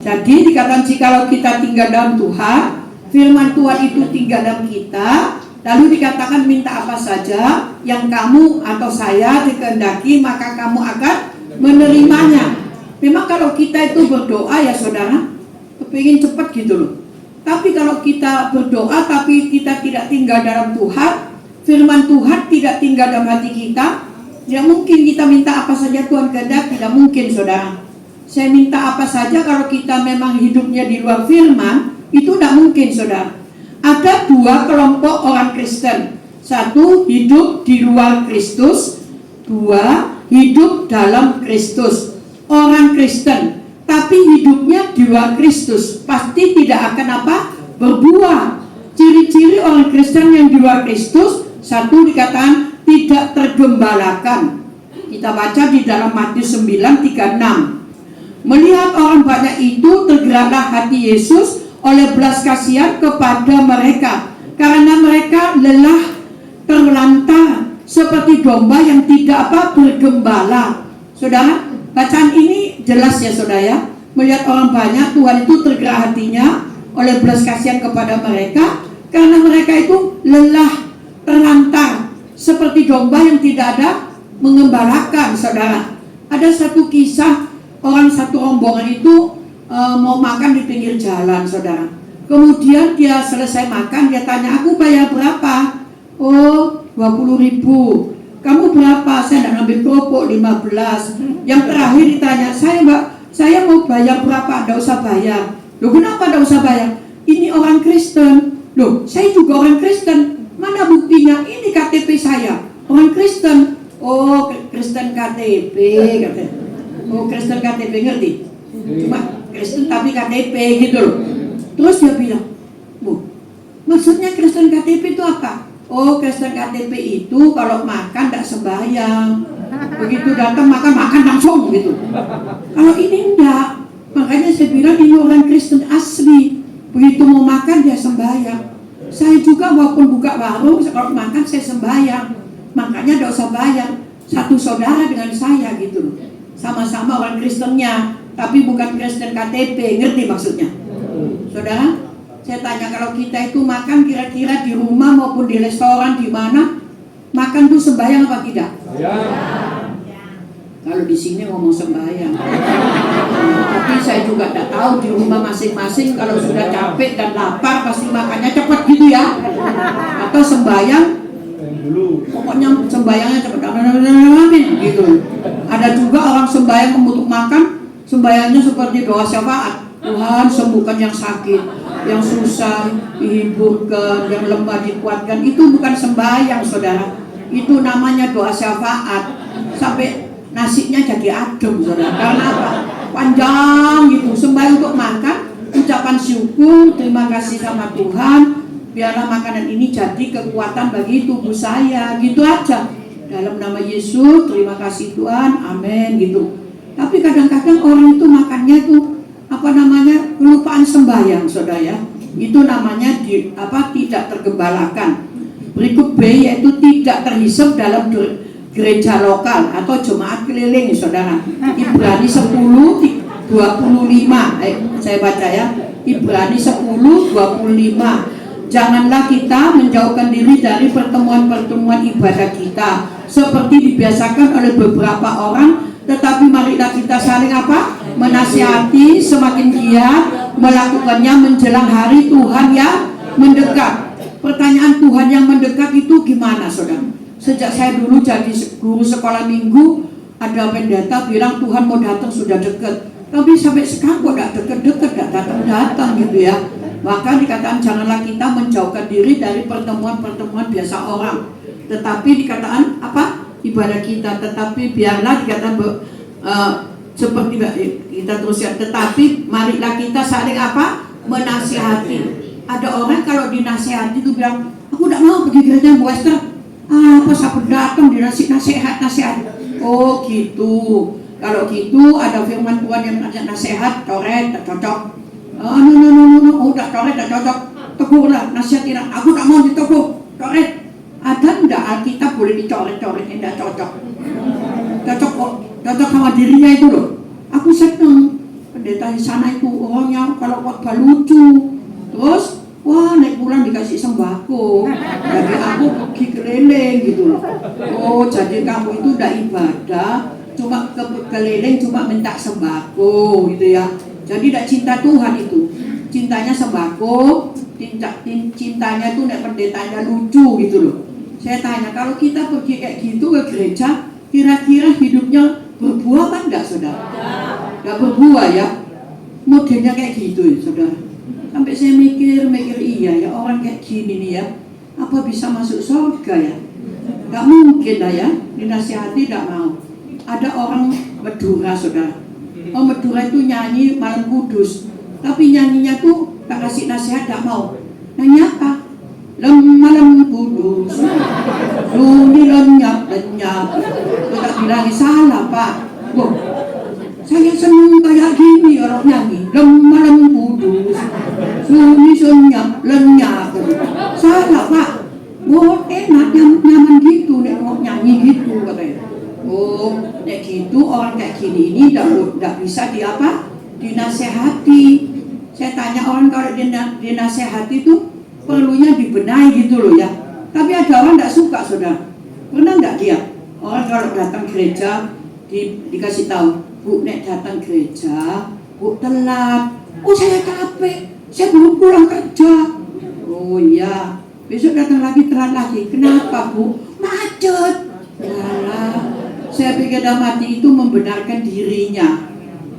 Jadi dikatakan jikalau kita tinggal dalam Tuhan, firman Tuhan itu tinggal dalam kita, lalu dikatakan minta apa saja yang kamu atau saya dikehendaki, maka kamu akan menerimanya. Memang kalau kita itu berdoa ya saudara, kepingin cepat gitu loh. Tapi kalau kita berdoa tapi kita tidak tinggal dalam Tuhan, firman Tuhan tidak tinggal dalam hati kita, tidak mungkin kita minta apa saja Tuhan kehendaki, tidak mungkin saudara. Saya minta apa saja kalau kita memang hidupnya di luar firman, itu tidak mungkin saudara. Ada dua kelompok orang Kristen. Satu, hidup di luar Kristus. Dua, hidup dalam Kristus. Orang Kristen, tapi hidupnya di luar Kristus, pasti tidak akan apa? Berbuah. Ciri-ciri orang Kristen yang di luar Kristus, satu dikatakan tidak tergembalakan. Kita baca di dalam Matius 9:36. Melihat orang banyak itu, tergeraklah hati Yesus oleh belas kasihan kepada mereka, karena mereka lelah terlantar seperti domba yang tidak bergembala. Saudara, bacaan ini jelas ya saudara ya. Melihat orang banyak, Tuhan itu tergerak hatinya oleh belas kasihan kepada mereka, karena mereka itu lelah terlantar seperti domba yang tidak ada mengembalakan. Saudara, ada satu kisah. Satu rombongan itu mau makan di pinggir jalan saudara. Kemudian dia selesai makan, dia tanya, aku bayar berapa? Oh 20.000. Kamu berapa? Saya tidak ngambil kerupuk 15. Yang terakhir ditanya, saya mau bayar berapa? Tidak usah bayar. Loh kenapa tidak usah bayar? Ini orang Kristen. Loh saya juga orang Kristen. Mana buktinya? Ini KTP saya, orang Kristen. Oh Kristen KTP katanya. Oh Kristen KTP, ngerti? Cuma Kristen tapi KTP gitu loh. Terus dia bilang, Bu, maksudnya Kristen KTP itu apa? Oh Kristen KTP itu kalau makan tidak sembahyang. Begitu datang makan langsung gitu. Kalau ini enggak. Makanya saya bilang ini orang Kristen asli. Begitu mau makan dia sembahyang. Saya juga walaupun buka warung, kalau makan saya sembahyang. Makanya tidak usah bayar. Satu saudara dengan saya gitu loh. Sama-sama orang Kristennya, tapi bukan Kristen KTP, ngerti maksudnya? Saudara, saya tanya kalau kita itu makan kira-kira di rumah maupun di restoran di mana, makan tuh sembahyang apa tidak? Ya. Kalau di sini ngomong sembahyang, tapi saya juga tidak tahu di rumah masing-masing kalau sudah capek dan lapar pasti makannya cepat gitu ya, atau sembahyang. Pokoknya sembayangnya cepat gitu. Ada juga orang sembayang untuk makan, sembayangnya seperti doa syafaat. Tuhan sembuhkan yang sakit, yang susah dihiburkan, yang lemah dikuatkan. Itu bukan sembayang saudara. Itu namanya doa syafaat. Sampai nasinya jadi adem saudara. Karena apa? Panjang gitu. Sembahyang untuk makan, ucapan syukur, terima kasih sama Tuhan. Biarlah makanan ini jadi kekuatan bagi tubuh saya, gitu aja. Dalam nama Yesus, terima kasih Tuhan, amin gitu. Tapi kadang-kadang orang itu makannya itu kelupaan sembahyang, saudara ya. Itu namanya tidak tergembalakan. Berikut B yaitu tidak terhisap dalam gereja lokal atau jemaat keliling, saudara. Ibrani 10:25. Saya baca ya. Ibrani 10:25. Janganlah kita menjauhkan diri dari pertemuan-pertemuan ibadah kita seperti dibiasakan oleh beberapa orang, tetapi marilah kita saling menasihati semakin giat melakukannya menjelang hari Tuhan yang mendekat. Pertanyaan Tuhan yang mendekat itu gimana saudara? Sejak saya dulu jadi guru sekolah minggu, ada pendeta bilang Tuhan mau datang sudah dekat. Tapi sampai sekarang kok tidak dekat-dekat, tidak datang-datang gitu ya. Maka dikatakan janganlah kita menjauhkan diri dari pertemuan-pertemuan biasa orang, tetapi dikatakan ibadah kita, tetapi biarlah dikatakan seperti kita terus ya, tetapi marilah kita saling menasihati. Ada orang kalau dinasihati itu bilang, aku tidak mau pergi gereja Wester, saya datang dinasihat. Oh gitu. Kalau gitu ada firman Tuhan yang nasihat, coret, tak cocok. Udah coret, tak cocok. Tegurlah, nasihatin. Aku tak mau ditegur, coret. Ada enggak Alkitab boleh dicoret-coret, enggak cocok? Cocok kok, cocok sama dirinya itu loh. Aku seneng pendeta di sana itu orangnya kalau khotbah lucu, terus wah naik bulan dikasih sembako, jadi aku pergi keliling gitu loh. Oh jadi kamu itu udah ibadah, cuma keliling cuma minta sembako gitu ya. Jadi tidak cinta Tuhan itu, cintanya sembako, cintanya itu naik pendetanya lucu gitu loh. Saya tanya, kalau kita pergi kayak gitu ke gereja, kira-kira hidupnya berbuah kan enggak saudara? Enggak berbuah ya, modelnya kayak gitu ya saudara. Sampai saya mikir iya ya, orang kayak gini nih ya, apa bisa masuk surga ya? Enggak mungkin lah ya, dinasihati enggak mau. Ada orang Madura saudara, orang Madura itu nyanyi malam kudus, tapi nyanyinya tuh tak kasih nasihat enggak mau. Nyanyi apa? Malam kudus, sunyi lenyap. Tak bilangin salah pak. Wah, saya seneng kayak gini orang nyanyi. Malam kudus, sunyi lenyap. Salah pak. Oh enak, nyaman gitu, nyanyi gitu katanya. Oh, kayak gitu orang kayak gini ini tidak bisa dinasehati. Saya tanya orang kalau dinasehati itu perlunya dibenahi gitu loh ya. Tapi ada orang tidak suka saudara. Pernah nggak dia? Orang kalau datang gereja dikasih tahu, Bu, nek datang gereja, Bu telat. Oh saya capek, saya belum pulang kerja. Oh iya, besok datang lagi telat lagi. Kenapa Bu? Macet. Yalah, saya pikir dalam hati itu membenarkan dirinya,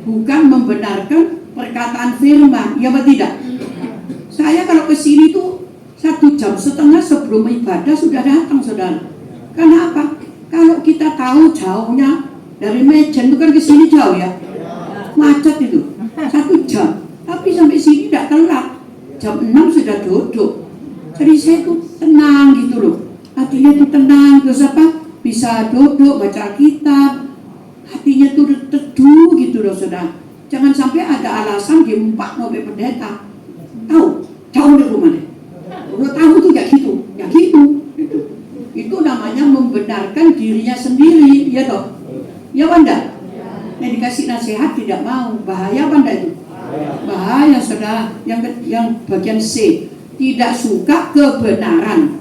bukan membenarkan perkataan firman. Ya apa tidak? Saya kalau ke sini tuh 1,5 jam sebelum ibadah sudah datang saudara. Karena apa? Kalau kita tahu jauhnya dari Mejen itu kan ke sini jauh ya, macet itu 1 jam. Tapi sampai sini tidak telat, jam 6 sudah duduk. Jadi saya tuh tenang gitu loh, hatinya tuh tenang. Terus apa? Bisa duduk baca kitab, hatinya tuh teduh gitu loh saudara. Jangan sampai ada alasan diempak oleh pendeta. Tahu? Jauh dari rumahnya. Udah tahu tuh ya gitu. Itu namanya membenarkan dirinya sendiri, ya toh? Ya banda? Yang dikasih nasihat tidak mau, bahaya banda itu. Bahaya saudara. Yang bagian C, tidak suka kebenaran.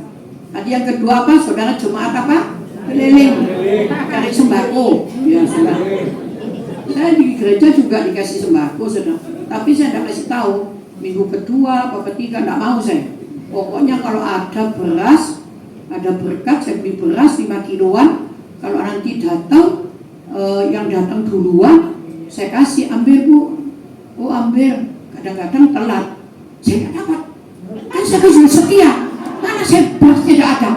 Tadi yang kedua apa? Saudara jemaat apa? Keliling, cari sembako. Ya saudara. Saya di gereja juga dikasih sembako saudara. Tapi saya tidak kasih tahu. Minggu kedua, atau ketiga, tidak mau saya. Pokoknya kalau ada beras, ada berkat, saya beli beras 5 kiloan. Kalau nanti datang, yang datang duluan, saya kasih, ambil Bu. Oh ambil, kadang-kadang telat. Saya tidak dapat. Kan saya sudah setia. Mana saya beras tidak ada.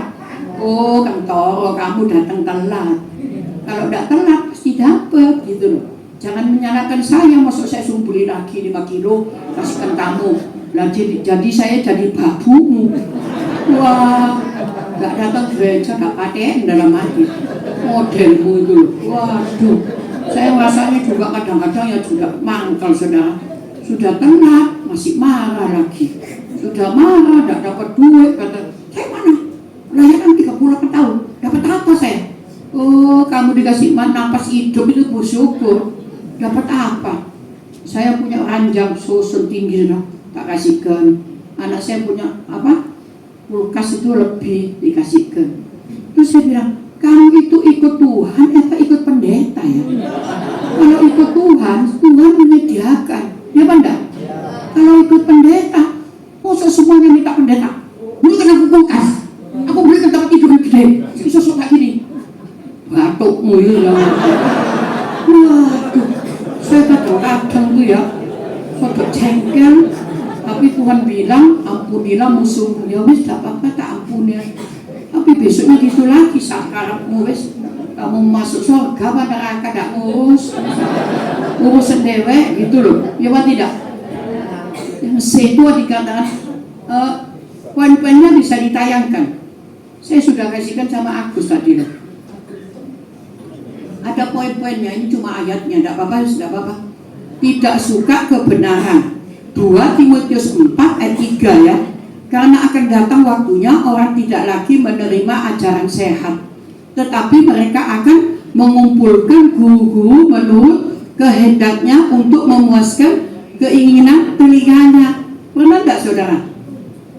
Oh kentoro, kamu datang telat. Kalau tidak telat, pasti dapat gitu loh. Jangan menyalahkan saya, masuk saya sumbuli lagi 5 kilo, kasihkan kamu. Nah, jadi saya jadi babumu. Wah, gak datang gereja, gak paten dalam hati. Modelmu itu. Waduh, saya rasanya juga kadang-kadang ya juga mangkal saudara. Sudah telat, masih marah lagi. Sudah marah, gak dapat duit, kata, saya mana? Layanan 38 tahun, dapat apa saya? Oh, kamu dikasih napas hidup itu bersyukur. Dapat apa? Saya punya ranjang susun tinggi sudah, tak kasihkan. Anak saya punya apa? Kulkas itu lebih dikasihkan. Terus saya bilang, kamu itu ikut Tuhan atau ikut pendeta ya? Kalau ikut Tuhan menyediakan, ya banda? Kalau ikut pendeta, masa semuanya minta pendeta? Belikan aku kulkas, aku belikan tempat tidur yang gede, sosok kayak gini. Batukmu ya. Waduh, saya kadang-kadang tuh ya, sudah cengkel. Tapi Tuhan bilang, ampunilah musuhmu. Ya wis, tak apa-apa, tak ampuni. Tapi besoknya gitu lagi, sakarapmu wis, kamu masuk surga apa neraka, tak ngurus sendiri gitu loh. Ya apa tidak? Yang C itu dikatakan poin-poinnya bisa ditayangkan. Saya sudah kasihkan sama Agus tadi loh. Ada poin-poinnya, ini cuma ayatnya, tidak apa-apa, tidak apa-apa. Tidak suka kebenaran. 2 Timotius 4 ayat 3 ya. Karena akan datang waktunya orang tidak lagi menerima ajaran sehat, tetapi mereka akan mengumpulkan guru-guru menurut kehendaknya untuk memuaskan keinginan telinganya. Pernah tidak saudara?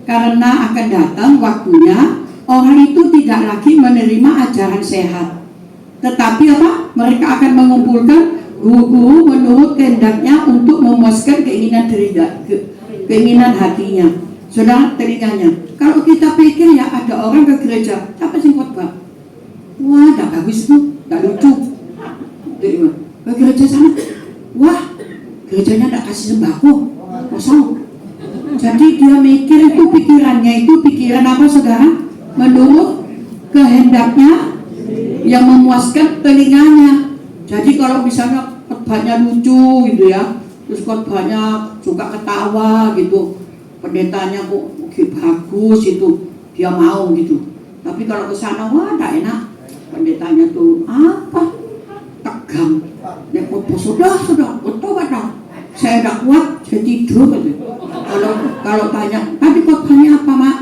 Karena akan datang waktunya orang itu tidak lagi menerima ajaran sehat, tetapi apa? Mereka akan mengumpulkan guru-guru menurut kehendaknya untuk memuaskan keinginan hatinya. Saudara, telinganya. Kalau kita pikir ya ada orang ke gereja, siapa sih khotbah? Wah, tak bagus tuh, tak lucu. Ke gereja sana, wah, gerejanya tak kasih sembako, kosong. Jadi dia mikir itu pikirannya itu pikiran apa saudara? Menurut kehendaknya yang memuaskan telinganya. Jadi kalau misalnya khotbahnya lucu gitu ya, terus khotbahnya juga ketawa gitu, pendetanya kok bagus itu, dia mau gitu. Tapi kalau ke sana wah tak enak, pendetanya tuh apa? Tegang. Nek khotbah sudah, betul. Saya tidak kuat, saya tidur gitu. Kalau tanya, tadi khotbahnya apa mak?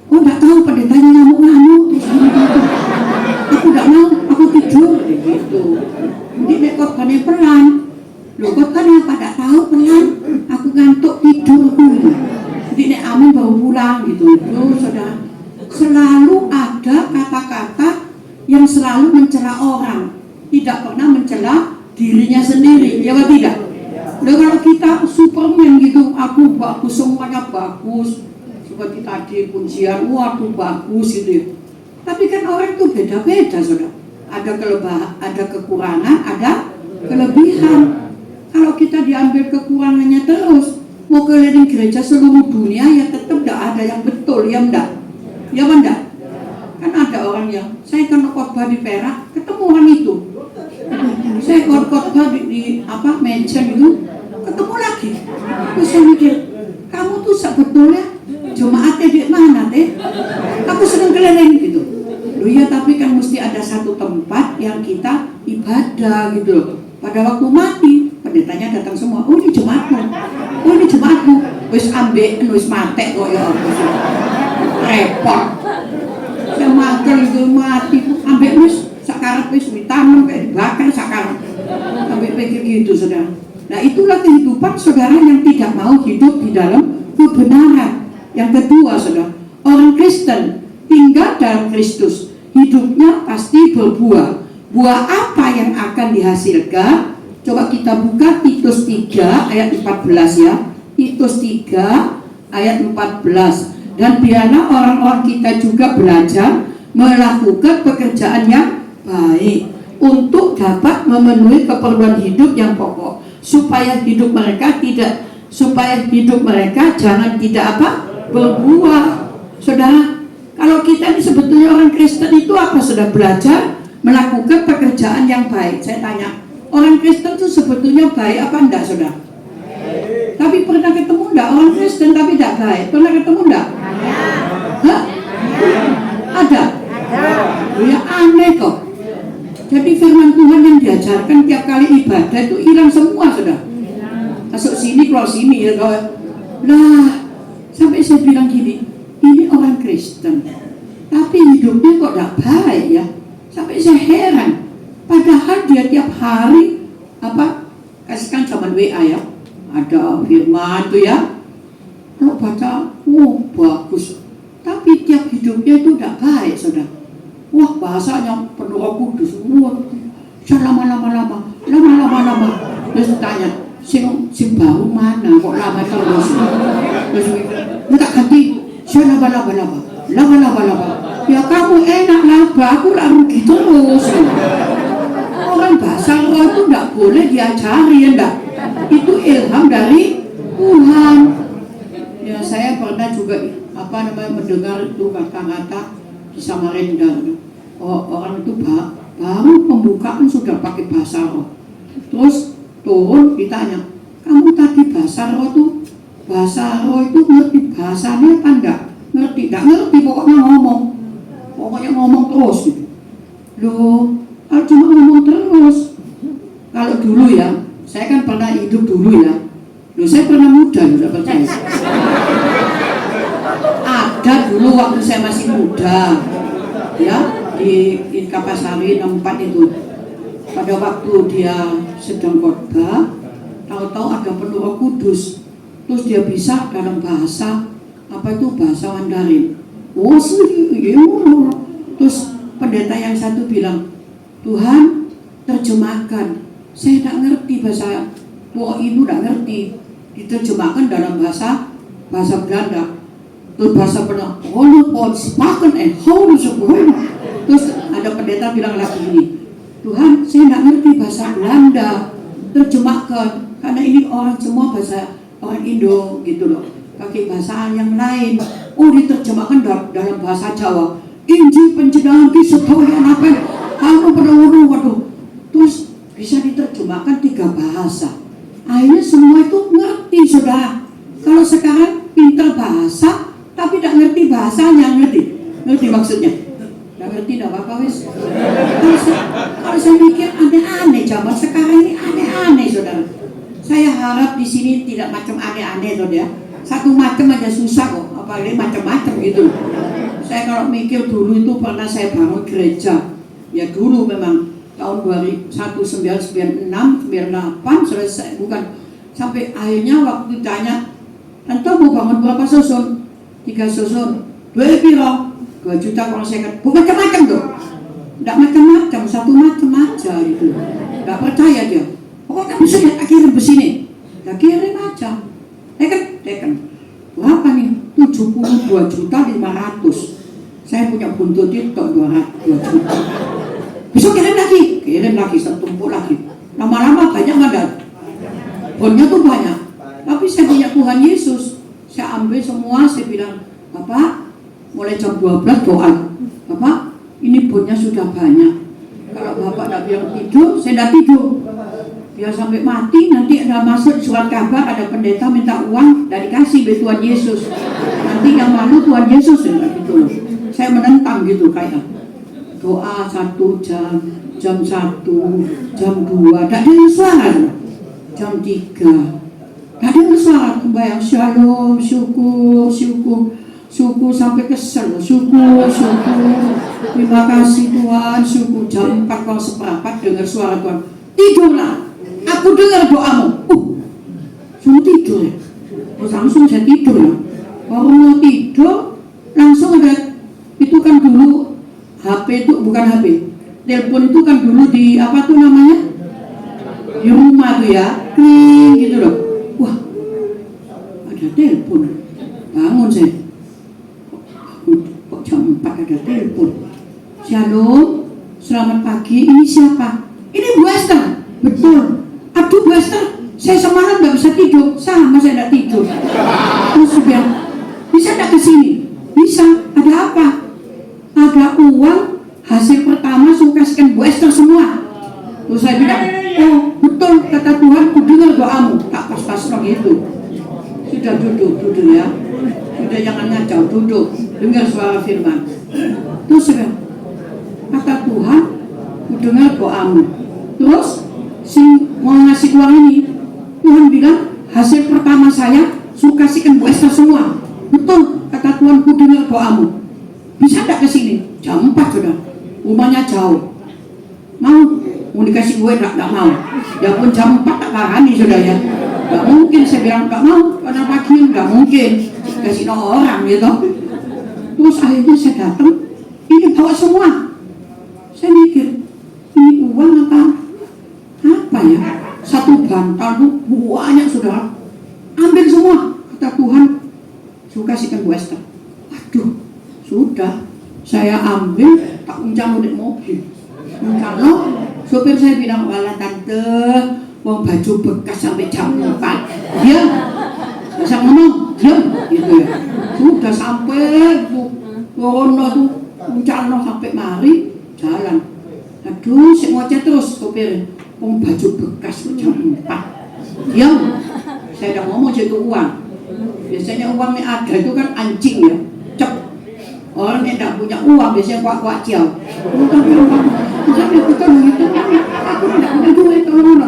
Oh tidak tahu, pendetanya ngamuk-ngamuk. Aku tidak mau, aku tidur gitu. Jadi nek khotbahnya pelan, loh khotbahnya pada tahu pelan, aku ngantuk tidur gitu. Jadi nek amin baru pulang gitu. Itu sudah selalu ada kata-kata yang selalu mencela orang, tidak pernah mencela dirinya sendiri, ya atau tidak? Nah, kalau kita Superman gitu, aku bagus, semuanya bagus, seperti tadi pujian, waduh bagus gitu. Tapi kan orang itu beda-beda, saudara. Ada kekurangan, ada kelebihan. Kalau kita diambil kekurangannya terus, mau keliling gereja seluruh dunia ya tetap tidak ada yang betul, ya enggak? Ya enggak? Kan ada orang yang, saya kan khotbah di Perak, ketemu orang itu. Saya khotbah di mention itu, ketemu lagi. Terus saya mikir, kamu tuh sebetulnya jemaatnya di mana teh? Aku sering keliling gitu. Loh ya, tapi kan mesti ada satu tempat yang kita ibadah gitu loh. Pada waktu mati, pendetanya datang semua. Oh ini jemaatmu, oh ini jemaatmu. Wis ambek, wis mate kok ya. Repot. Saya makan itu mati, ambek wis sakarat wis ditanam kayak dibakar sakarat. Sampai pikir gitu saudara. Nah itulah kehidupan saudara yang tidak mau hidup di dalam kebenaran. Yang kedua saudara, orang Kristen tinggal dalam Kristus, hidupnya pasti berbuah. Buah apa yang akan dihasilkan? Coba kita buka Titus 3 ayat 14 ya. Titus 3 ayat 14. Dan biarlah orang-orang kita juga belajar melakukan pekerjaan yang baik untuk dapat memenuhi keperluan hidup yang pokok, supaya hidup mereka jangan tidak berbuah. Saudara, kalau kita ini sebetulnya orang Kristen itu apa? Sudah belajar melakukan pekerjaan yang baik. Saya tanya, orang Kristen itu sebetulnya baik apa enggak, saudara? Tapi pernah ketemu enggak orang Kristen tapi tidak baik? Pernah ketemu enggak? Hah? Ada? Ya aneh kok. Jadi firman Tuhan yang diajarkan tiap kali ibadah itu hilang semua, saudara. Masuk sini, keluar sini ya. Lah, sampai saya bilang gini, ini orang Kristen, tapi hidupnya kok tidak baik ya. Sampai saya heran. Padahal dia tiap hari kasihkan zaman WA ya, ada firman tuh ya. Kalau baca, bagus. Tapi tiap hidupnya itu tidak baik, saudara. Wah, bahasanya penuh Roh Kudus. Saya lama. Terus tanya, sing baru mana kok lama terus? Terus tak ganti, saya lama. Ya kamu enak laba, aku lah rugi terus. Orang bahasa roh itu tidak boleh diajari, ya enggak? Itu ilham dari Tuhan. Ya saya pernah juga mendengar itu kata-kata di Samarinda. Orang itu baru pembukaan sudah pakai bahasa roh. Terus turun ditanya, kamu tadi bahasa roh itu ngerti bahasanya apa enggak? Ngerti, pokoknya ngomong terus gitu. Loh, kalau cuma ngomong terus, kalau dulu ya, saya kan pernah hidup dulu ya. Loh, saya pernah muda, udah percaya. Ada dulu waktu saya masih muda, ya, di Kapasari 64 itu. pada waktu dia sedang khotbah, tahu-tahu ada penuh Roh Kudus, terus dia bisa dalam bahasa bahasa Mandarin. Oh sih, terus pendeta yang satu bilang, Tuhan terjemahkan, saya tidak ngerti bahasa, ibu tidak ngerti, diterjemahkan dalam bahasa Belanda. Terus bahasa Belanda, terus ada pendeta bilang lagi ini, Tuhan saya tidak ngerti bahasa Belanda, terjemahkan, karena ini orang semua bahasa orang Indo gitu loh, pakai bahasa yang lain. Diterjemahkan dalam bahasa Jawa, Injil penjenahan di sedoyan apa waduh, terus bisa diterjemahkan 3 bahasa. Akhirnya semua itu ngerti sudah. Kalau sekarang pintar bahasa tapi tidak ngerti bahasanya, ngerti maksudnya? Tidak ngerti, tidak apa-apa wis. Kalau saya mikir aneh-aneh zaman sekarang ini, aneh-aneh saudara. Saya harap di sini tidak macam aneh-aneh saudara. Satu macam aja susah kok, apalagi macam-macam gitu. Saya kalau mikir dulu itu pernah saya bangun gereja. Ya dulu memang tahun 1996, 98 selesai, bukan sampai akhirnya waktu ditanya, "Tante mau bangun berapa susun?" 3 susun. 2 piro? 2 juta kalau saya kata. Bukan macam-macam tuh. Enggak macam-macam, satu macam aja gitu. Enggak percaya dia. Pokoknya bisa tak kirim ke sini. Ya kirim aja. Teken. Berapa nih? 72.500.000. Saya punya buntut itu 2 juta. Besok kirim lagi, setumpuk lagi. Lama-lama banyak mandal. Bonnya tuh banyak. Tapi saya punya Tuhan Yesus. Saya ambil semua, saya bilang, Bapak, mulai jam 12 doa. Bapak, ini bonnya sudah banyak. Kalau Bapak tidak bilang tidur, saya tidak tidur. Biar sampai mati, nanti ada masuk surat kabar, ada pendeta minta uang, dan dikasih oleh Tuhan Yesus. Nanti yang malu Tuhan Yesus, ya gitu loh. Saya menentang gitu kayak doa 1 jam, jam 1, jam 2, tidak ada yang suara. Jam 3, tidak ada yang suara. Kebayang shalom, syukur sampai kesel, syukur. Terima kasih Tuhan, syukur. Jam 4 kalau seperempat dengar suara Tuhan. Tidurlah, aku dengar doamu. Suruh tidur ya. Terus langsung saya tidur ya. Baru mau tidur, langsung ada, itu kan dulu HP itu bukan HP, telepon itu kan dulu di apa tuh namanya, di rumah tuh ya, kling gitu loh. Wah, ada telepon. Bangun saya. Kok jam 4 ada telepon? Shalom, selamat pagi. Ini siapa? Ini Bu Esther. Betul. Aduh Bu Esther, saya semalam nggak bisa tidur. Sama saya nggak tidur. Terus dia, bisa nggak kesini? Bisa. Ada apa? Ada uang hasil pertama suruh kasihkan Bu Esther semua. Terus saya bilang, oh betul kata Tuhan, ku dengar doamu. Tak pas-pas gitu. Sudah duduk ya. Sudah jangan ngacau, duduk. Dengar suara firman. Terus saya, kata Tuhan, ku dengar doamu. Terus si mau ngasih uang ini, Tuhan bilang hasil pertama saya suruh kasihkan Bu Esther semua. Betul kata Tuhan, ku dengar doamu. Bisa tidak ke sini? Jam 4 sudah. Rumahnya jauh. Mau dikasih gue tidak mau. Ya pun jam 4 tak parani sudah ya. Tidak mungkin saya bilang tidak mau. Pada pagi tidak mungkin. Kasih orang gitu. Terus akhirnya saya datang. Ini bawa semua. Saya mikir, ini uang apa ya? Satu bantal tuh banyak sudah. Ambil semua. Kata Tuhan, suruh kasihkan Bu Esther. Aduh. Sudah, saya ambil, tak uncang di mobil. Kalau sopir saya bilang, wala tante, mau baju bekas sampai jam 4. Diam, bisa ngomong, diam, gitu ya. Sudah sampai Wono tuh, uncang sampai mari, jalan. Aduh, si ngoceh terus sopir, mau baju bekas jam 4. Diam, saya udah ngomong itu uang. Biasanya uangnya ada itu kan anjing ya. Orang yang tidak punya uang biasanya kuat-kuat jauh.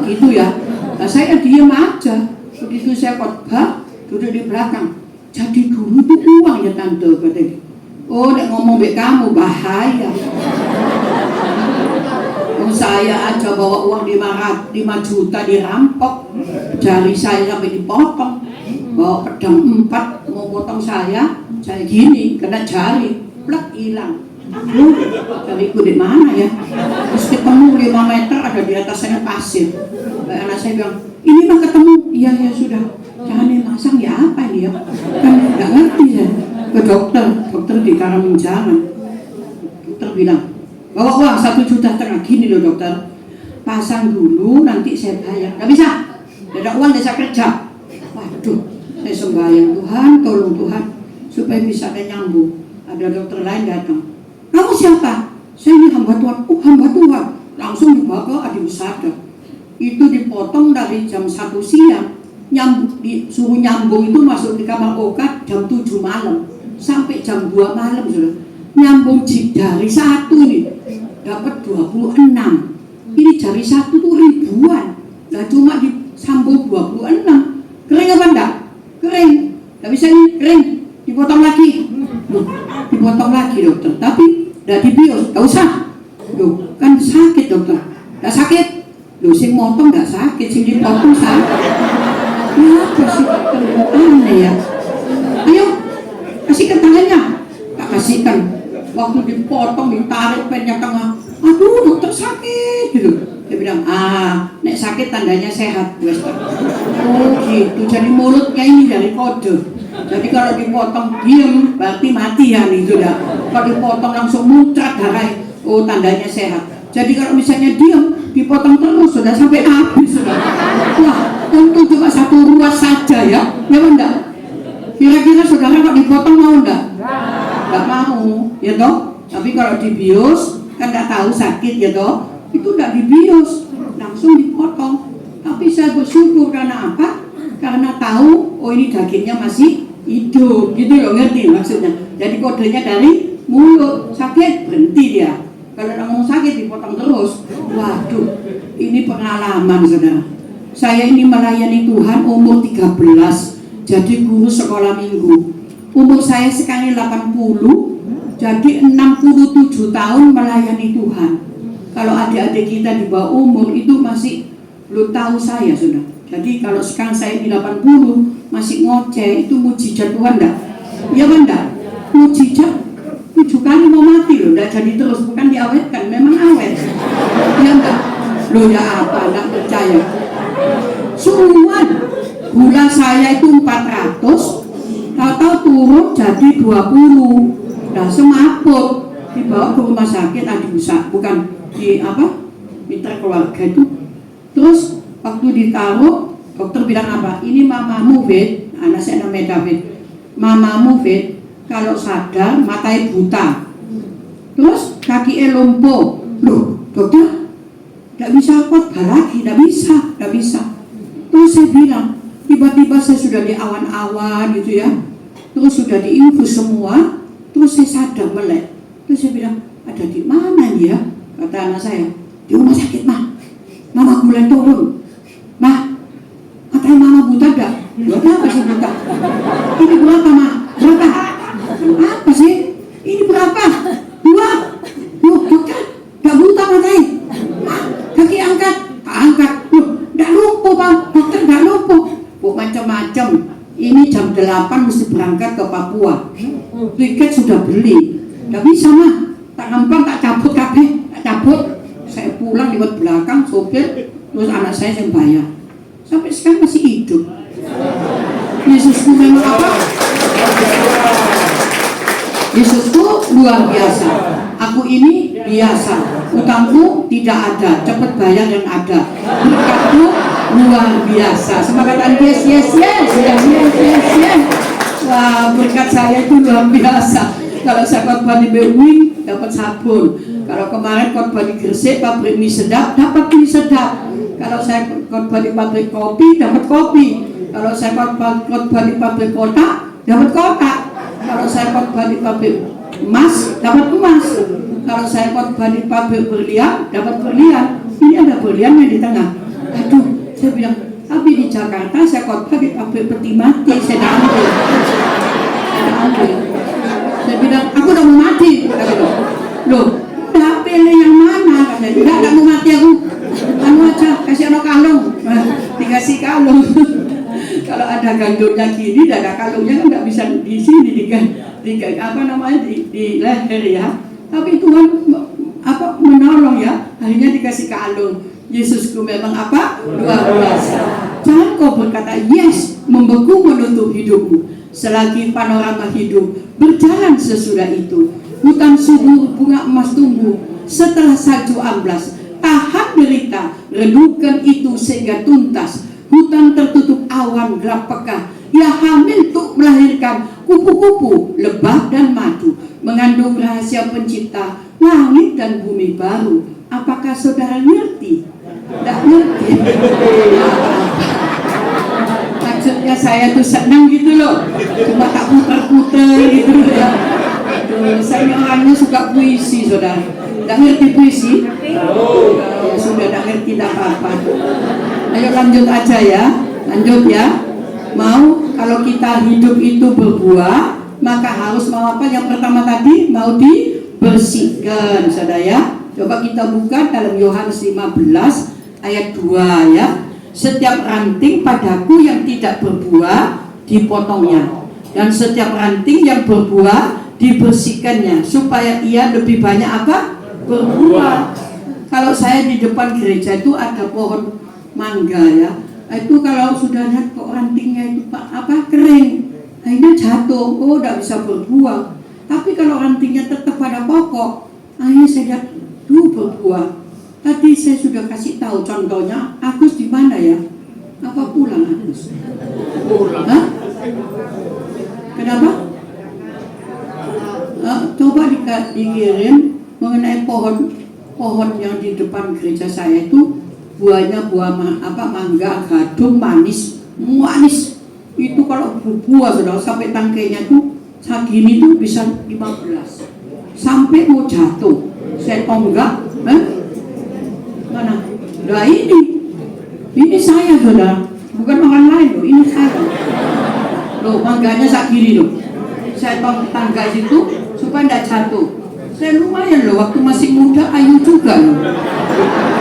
Gitu ya. Nah, saya diam aja. Begitu saya khotbah, duduk di belakang. Jadi dulu itu uang ya tante katanya. Oh, nek ngomong baik kamu bahaya. saya aja bawa uang 5 juta dirampok, jari saya sampai dipotong, bawa pedang 4 mau potong saya gini kena jari, plek hilang. Jariku di mana ya? Terus ketemu 5 meter ada di atas saya pasir. Anak saya bilang, ini mah ketemu. Iya ya sudah, jangan dimasang ya apa ini ya? Kan nggak ngerti ya. Ke dokter di Karamanjaran. Dokter bilang, bawa uang 1,5 juta. Gini loh dokter, pasang dulu nanti saya bayar. Nggak bisa, nggak ada uang saya kerja. Waduh, saya sembahyang, Tuhan tolong Tuhan supaya bisa nyambung. Ada dokter lain datang, kamu siapa? Saya ini hamba Tuhan. Oh hamba Tuhan. Langsung dibawa ke Adi Wisada. Itu dipotong dari jam 1 siang, disuruh nyambung itu masuk di kamar okat jam 7 malam sampai jam 2 malam sudah. Nyambung jari 1 nih dapat 26. Ini jari 1 tuh ribuan. Nah cuma disambung 26. Kering apa enggak? Kering. Nggak bisa ini kering. Dipotong lagi. Dipotong lagi dokter. Tapi nggak dibius. Nggak usah. Loh, kan sakit dokter. Nggak sakit. Loh, sing motong nggak sakit, sing dipotong sakit. Kenapa sih aneh ya? Ayo, kasihkan tangannya. Tak kasihkan. Waktu dipotong, ditarik pennya tengah. Aduh, dokter sakit gitu. Dia bilang, nek sakit tandanya sehat. Oh gitu, jadi mulutnya ini dari kode. Jadi kalau dipotong diem, berarti mati ya nih sudah. Kalau dipotong langsung muncrat darah, oh tandanya sehat. Jadi kalau misalnya diem, dipotong terus sudah sampai habis sudah. Wah, untuk cuma 1 ruas saja ya, ya enggak? Kira-kira saudara kalau dipotong mau enggak? Enggak mau, ya toh? Tapi kalau dibius kan enggak tahu sakit ya toh? Itu enggak dibius, langsung dipotong. Tapi saya bersyukur karena apa? Karena tahu, oh ini dagingnya masih hidup, gitu loh, ngerti maksudnya. Jadi kodenya dari mulut, sakit berhenti dia. Kalau ngomong sakit dipotong terus. Waduh, ini pengalaman saudara. Saya ini melayani Tuhan umur 13, jadi guru sekolah minggu. Umur saya sekarang 80, jadi 67 tahun melayani Tuhan. Kalau adik-adik kita di bawah umur itu masih belum tahu saya sudah. Jadi kalau sekarang saya di 80 masih ngoceh, itu mujizat Tuhan enggak? Ya enggak? Mujizat 7 kali mau mati loh, enggak jadi terus, bukan diawetkan, memang awet. Ya enggak? Loh ya apa, enggak percaya. Sungguhan, gula saya itu 400, tahu-tahu turun jadi 20. Nah semaput, dibawa ke rumah sakit Adi Wisada, bukan di apa? Mitra keluarga itu. Terus waktu ditaruh, dokter bilang apa? Ini mamamu, Fit. Anak saya namanya David. Mamamu, Fit, kalau sadar matanya buta. Terus kakinya lumpuh. Loh, dokter, tidak bisa khotbah lagi, tidak bisa. Terus saya bilang, tiba-tiba saya sudah di awan-awan gitu ya. Terus sudah diinfus semua. Terus saya sadar melek. Terus saya bilang, ada di mana nih ya? Kata anak saya, di rumah sakit, Mah. Mama mulai turun. Mah, katanya mama buta enggak? Berapa sih buta? Ini berapa, Mah? Berapa? Apa sih? Ini berapa? 2. Loh, dokter, enggak buta matanya. Mah, kaki angkat. Angkat. Loh, enggak lumpuh, Bang. Dokter enggak lumpuh. Oh, macam-macam. Ini jam 8 mesti berangkat ke Papua. Tiket sudah beli. Enggak bisa, Mah. Tak gampang, tak cabut kabeh. Tak cabut. Saya pulang lewat belakang sopir, terus anak saya yang bayar. Sampai sekarang masih hidup. Yesusku memang apa? Yesusku luar biasa. Aku ini biasa. Utangku tidak ada, cepat bayar yang ada. Berkatku luar biasa. Semangat yes. Wah, berkat saya itu luar biasa. Kalau saya khotbah di Bewing dapat sabun. Kalau kemarin khotbah di Gresik pabrik mie sedap dapat mie sedap. Kalau saya khotbah di pabrik kopi dapat kopi. Kalau saya khotbah di pabrik kotak dapat kotak. Kalau saya khotbah di pabrik emas dapat emas. Kalau saya khotbah di pabrik berlian dapat berlian. Ini ada berliannya di tengah. Aduh, saya bilang, tapi di Jakarta saya khotbah di pabrik peti mati, saya ambil. Saya bilang, aku udah mau mati. Loh, udah pilih yang mana? katanya, enggak mau mati aku, anu aja, kasih anak kalung. Dikasih kalung. Kalau ada gandumnya gini, ada kalungnya kan nggak bisa di sini di apa namanya di leher ya. Tapi Tuhan menolong ya, akhirnya dikasih kalung. Yesusku memang luar biasa. Jangan kau berkata yes, membeku menutup hidupmu. Selagi panorama hidup berjalan sesudah itu, hutan subur bunga emas tumbuh setelah salju amblas. Tahan derita, renungkan itu sehingga tuntas. Hutan tertutup awan gelap pekah. Ia hamil untuk melahirkan kupu-kupu, lebah dan madu, mengandung rahasia pencipta langit dan bumi baru. Apakah saudara ngerti? Tidak ngerti. Maksudnya saya tuh senang gitu loh, cuma tak puter-puter gitu ya. Saya orangnya suka puisi, saudara. Tidak ngerti puisi? Ya, sudah tidak ngerti, tidak apa-apa. Ayo lanjut aja ya, lanjut ya. Mau kalau kita hidup itu berbuah, maka harus mau apa? Yang pertama tadi mau dibersihkan, saudara ya. Coba kita buka dalam Yohanes 15 ayat 2 ya. Setiap ranting padaku yang tidak berbuah dipotongnya, dan setiap ranting yang berbuah dibersihkannya, supaya ia lebih banyak berbuah. Kalau saya di depan gereja itu ada pohon mangga ya, itu kalau sudah lihat kok rantingnya itu kering, akhirnya jatuh, tidak bisa berbuah. Tapi kalau rantingnya tetap pada pokok, akhirnya saya lihat berbuah. Tadi saya sudah kasih tahu contohnya. Agus di mana ya? Apa pulang Agus? Pulang. Hah? Kenapa? Coba dikirim mengenai pohon yang di depan gereja saya itu buahnya buah mangga, gadung, manis. Itu kalau berbuah sudah sampai tangkainya tuh segini tuh bisa 15. Sampai mau jatuh. Saya tonggak, mana? Nah ini saya saudara, bukan orang lain loh, ini saya. Loh, mangganya segini loh. Saya tangga situ supaya tidak jatuh. Saya lumayan loh, waktu masih muda ayu juga loh.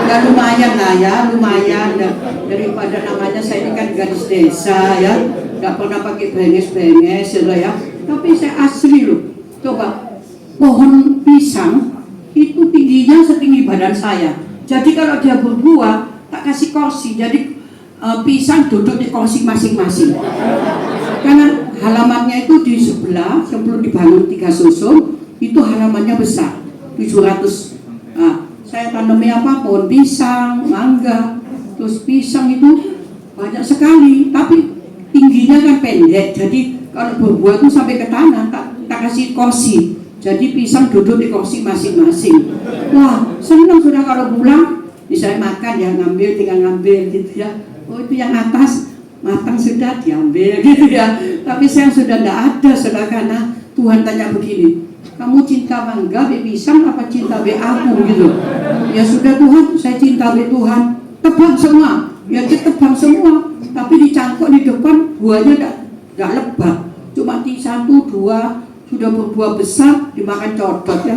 Ya lumayan lah ya, lumayan. Daripada namanya saya ini kan gadis desa ya, nggak pernah pakai benges ya. Tapi saya asli loh. Coba pohon pisang itu tingginya setinggi badan saya. Jadi kalau dia berbuah, tak kasih kursi. Jadi pisang duduk di kursi masing-masing. Karena halamannya itu di sebelah, sebelum dibangun 3 susun, itu halamannya besar, 700. Saya tanami pohon pisang, mangga, terus pisang itu banyak sekali. Tapi tingginya kan pendek. Jadi kalau berbuah itu sampai ke tanah, tak kasih kursi. Jadi pisang duduk di kursi masing-masing. Wah, senang sudah kalau pulang. Misalnya makan ya, tinggal ngambil gitu ya. Oh itu yang atas matang sudah diambil gitu ya. Tapi saya sudah tidak ada sudah, karena Tuhan tanya begini, kamu cinta mangga be pisang apa cinta be aku gitu. Ya sudah Tuhan, saya cinta be Tuhan. Tebang semua, ya ditebang semua. Tapi dicangkuk di depan buahnya tidak lebat. Cuma di 1, 2 sudah berbuah besar, dimakan codot ya.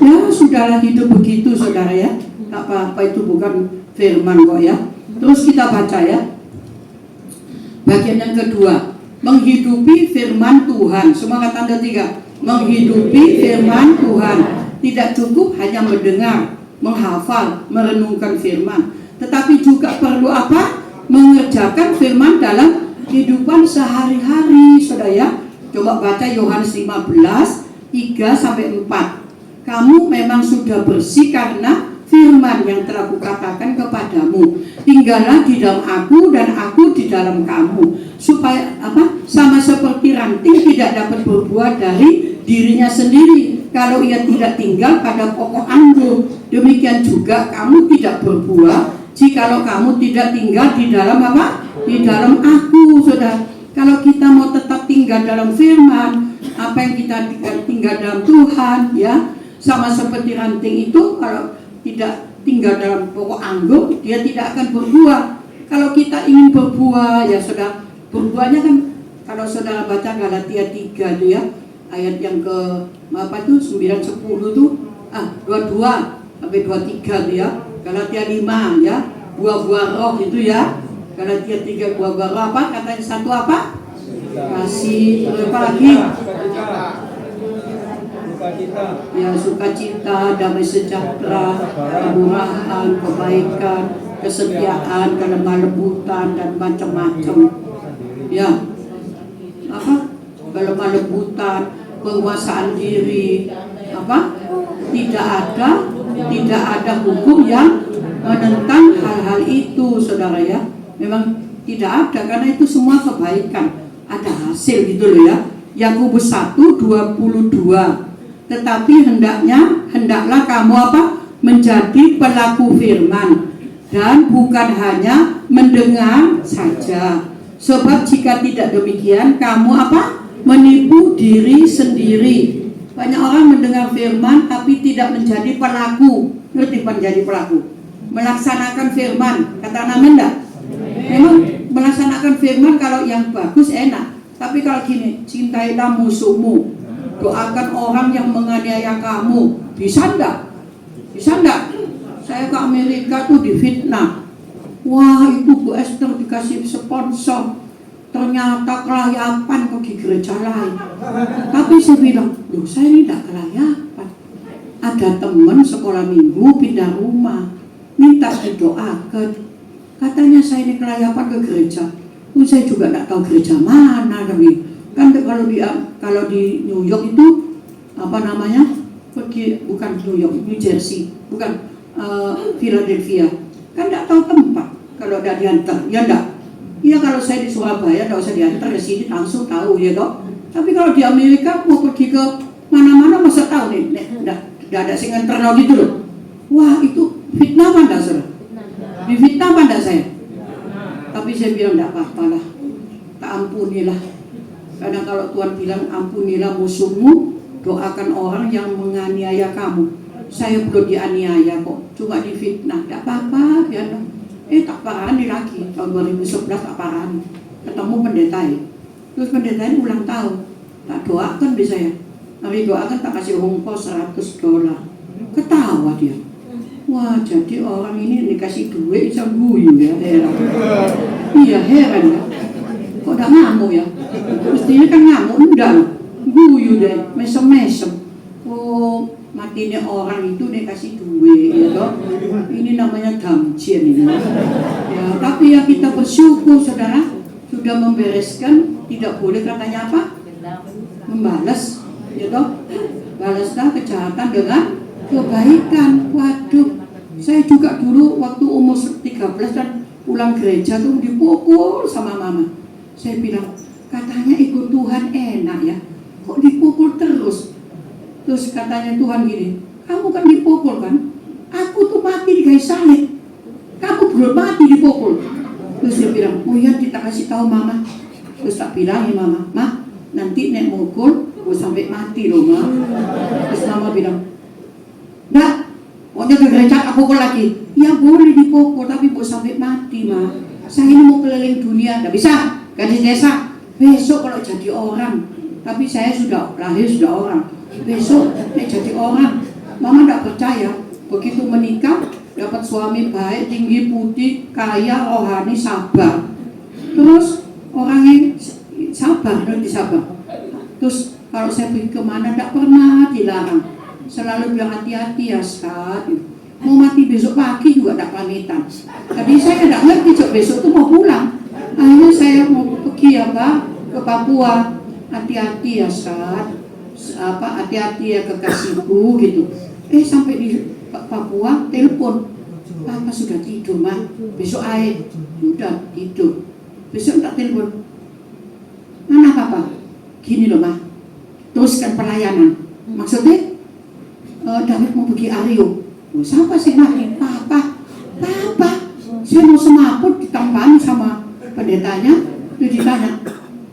Ya sudahlah, hidup begitu saudara ya. Tak apa-apa, itu bukan firman kok ya. Terus kita baca ya. Bagian yang kedua, menghidupi firman Tuhan. Semangat tanda 3. Menghidupi firman Tuhan. Tidak cukup hanya mendengar, menghafal, merenungkan firman, tetapi juga perlu mengerjakan firman dalam kehidupan sehari-hari saudara ya. Coba baca Yohanes 15 3-4. Kamu memang sudah bersih karena firman yang telah kukatakan kepadamu. Tinggallah di dalam aku dan aku di dalam kamu, supaya sama seperti ranting tidak dapat berbuah dari dirinya sendiri kalau ia tidak tinggal pada pokok anggur. Demikian juga kamu tidak berbuah jikalau kamu tidak tinggal di dalam di dalam aku. Saudara, kalau kita mau tetap tinggal dalam firman, apa yang kita tinggal dalam Tuhan ya, sama seperti ranting itu kalau tidak tinggal dalam pokok anggur, dia tidak akan berbuah. Kalau kita ingin berbuah ya saudara, berbuahnya kan kalau saudara baca Galatia 3 itu ya, ayat yang ke 9, 10 itu 22. sampai 23 tuh ya. Galatia 5 ya, buah-buah roh itu ya. Galatia 3 buah-buah roh apa? Katanya satu apa? Kasih, apa lagi? Ya, sukacita, damai sejahtera, kemurahan, kebaikan, kesetiaan, kelemah lembutan dan macam-macam. Ya, apa? Kelemah lembutan, penguasaan diri, apa? Tidak ada hukum yang menentang hal-hal itu, saudara ya. Memang tidak ada, karena itu semua kebaikan, ada hasil gitu loh ya. Yakobus 1:22. Tetapi hendaklah kamu apa? Menjadi pelaku firman dan bukan hanya mendengar saja. Sebab jika tidak demikian, kamu apa? Menipu diri sendiri. Banyak orang mendengar firman tapi tidak menjadi pelaku. Ngerti menjadi pelaku? Melaksanakan firman. Kata amin enggak? Memang melaksanakan firman kalau yang bagus enak. Tapi kalau gini, cintailah musuhmu, doakan orang yang menganiaya kamu. Bisa enggak? Bisa enggak? Saya ke Amerika tuh difitnah. Wah, itu Bu Esther dikasih sponsor, ternyata kelayapan pergi gereja lain. Tapi saya bilang, loh saya ini tidak kelayapan. Ada teman sekolah minggu pindah rumah, minta didoakan. Katanya saya ini kelayapan ke gereja. Saya juga tidak tahu gereja mana, tapi kan kalau di New York itu apa namanya? Bukan New York, New Jersey, bukan Philadelphia. Kan tidak tahu tempat kalau tidak diantar, ya enggak? Iya, kalau saya di Surabaya tidak usah diantar ke sini langsung tahu ya toh. Tapi kalau di Amerika mau pergi ke mana-mana masa tahu nih, tidak ada sing nganterno gitu loh. Wah, itu fitnah apa enggak, Saudara? Difitnah apa enggak saya? Tapi saya bilang tidak apa-apa lah, tak ampunilah. Karena kalau Tuhan bilang ampunilah musuhmu, doakan orang yang menganiaya kamu. Saya belum dianiaya kok, cuma difitnah, tidak apa-apa ya. Tak parani lagi, tahun 2011 tak parani. Ketemu pendeta ya. Terus pendeta ini ulang tahun, tak doakan di saya. Tapi doakan tak kasih ongkos $100. Ketawa dia. Wah, jadi orang ini dikasih duit bisa guyu ya, heran. Iya, heran ya. Kok tak ngamuk ya? Mestinya kan ngamuk, enggak loh. Guyu deh, mesem-mesem. Oh, matinya orang itu dikasih duit ya toh. Ini namanya damjian ini. Ya, tapi ya kita bersyukur saudara, sudah membereskan, tidak boleh katanya apa? Membalas, ya toh. Balaslah kejahatan dengan kebaikan. Waduh, saya juga dulu waktu umur 13 dan pulang gereja tuh dipukul sama mama. Saya bilang, katanya ikut Tuhan enak ya, kok dipukul terus? Terus katanya Tuhan gini, kamu kan dipukul kan? Aku tuh mati di kayu salib, kamu belum mati dipukul. Terus dia bilang, oh iya kita kasih tahu mama. Terus tak bilang ya mama, ma nanti nek mukul, gue sampai mati loh ma. Terus mama bilang, enggak, pokoknya ke gereja tak pukul lagi. Ya boleh dipukul, tapi gue sampai mati ma. Saya ini mau keliling dunia, enggak bisa, gadis desa. Besok kalau jadi orang, tapi saya sudah lahir sudah orang. Besok jadi orang, mama tidak percaya. Begitu menikah, dapat suami baik, tinggi, putih, kaya, rohani, sabar. Terus orangnya sabar, nanti sabar. Terus kalau saya pergi kemana, tidak pernah dilarang. Selalu bilang hati-hati ya Sat. Mau mati besok pagi juga tidak pamitan. Jadi saya tidak ngerti besok itu mau pulang. Akhirnya saya mau pergi ya Pak ke Papua. Hati-hati ya Sat. Hati-hati ya kekasihku gitu. Sampai di Papua telepon, Papa sudah tidur mah, besok air sudah tidur, besok tak telepon. Mana Papa? Gini loh mah, teruskan pelayanan. Maksudnya David mau pergi Aryo. Siapa sih mati? Papa, saya mau semaput ditampani sama pendetanya. Dia ditanya,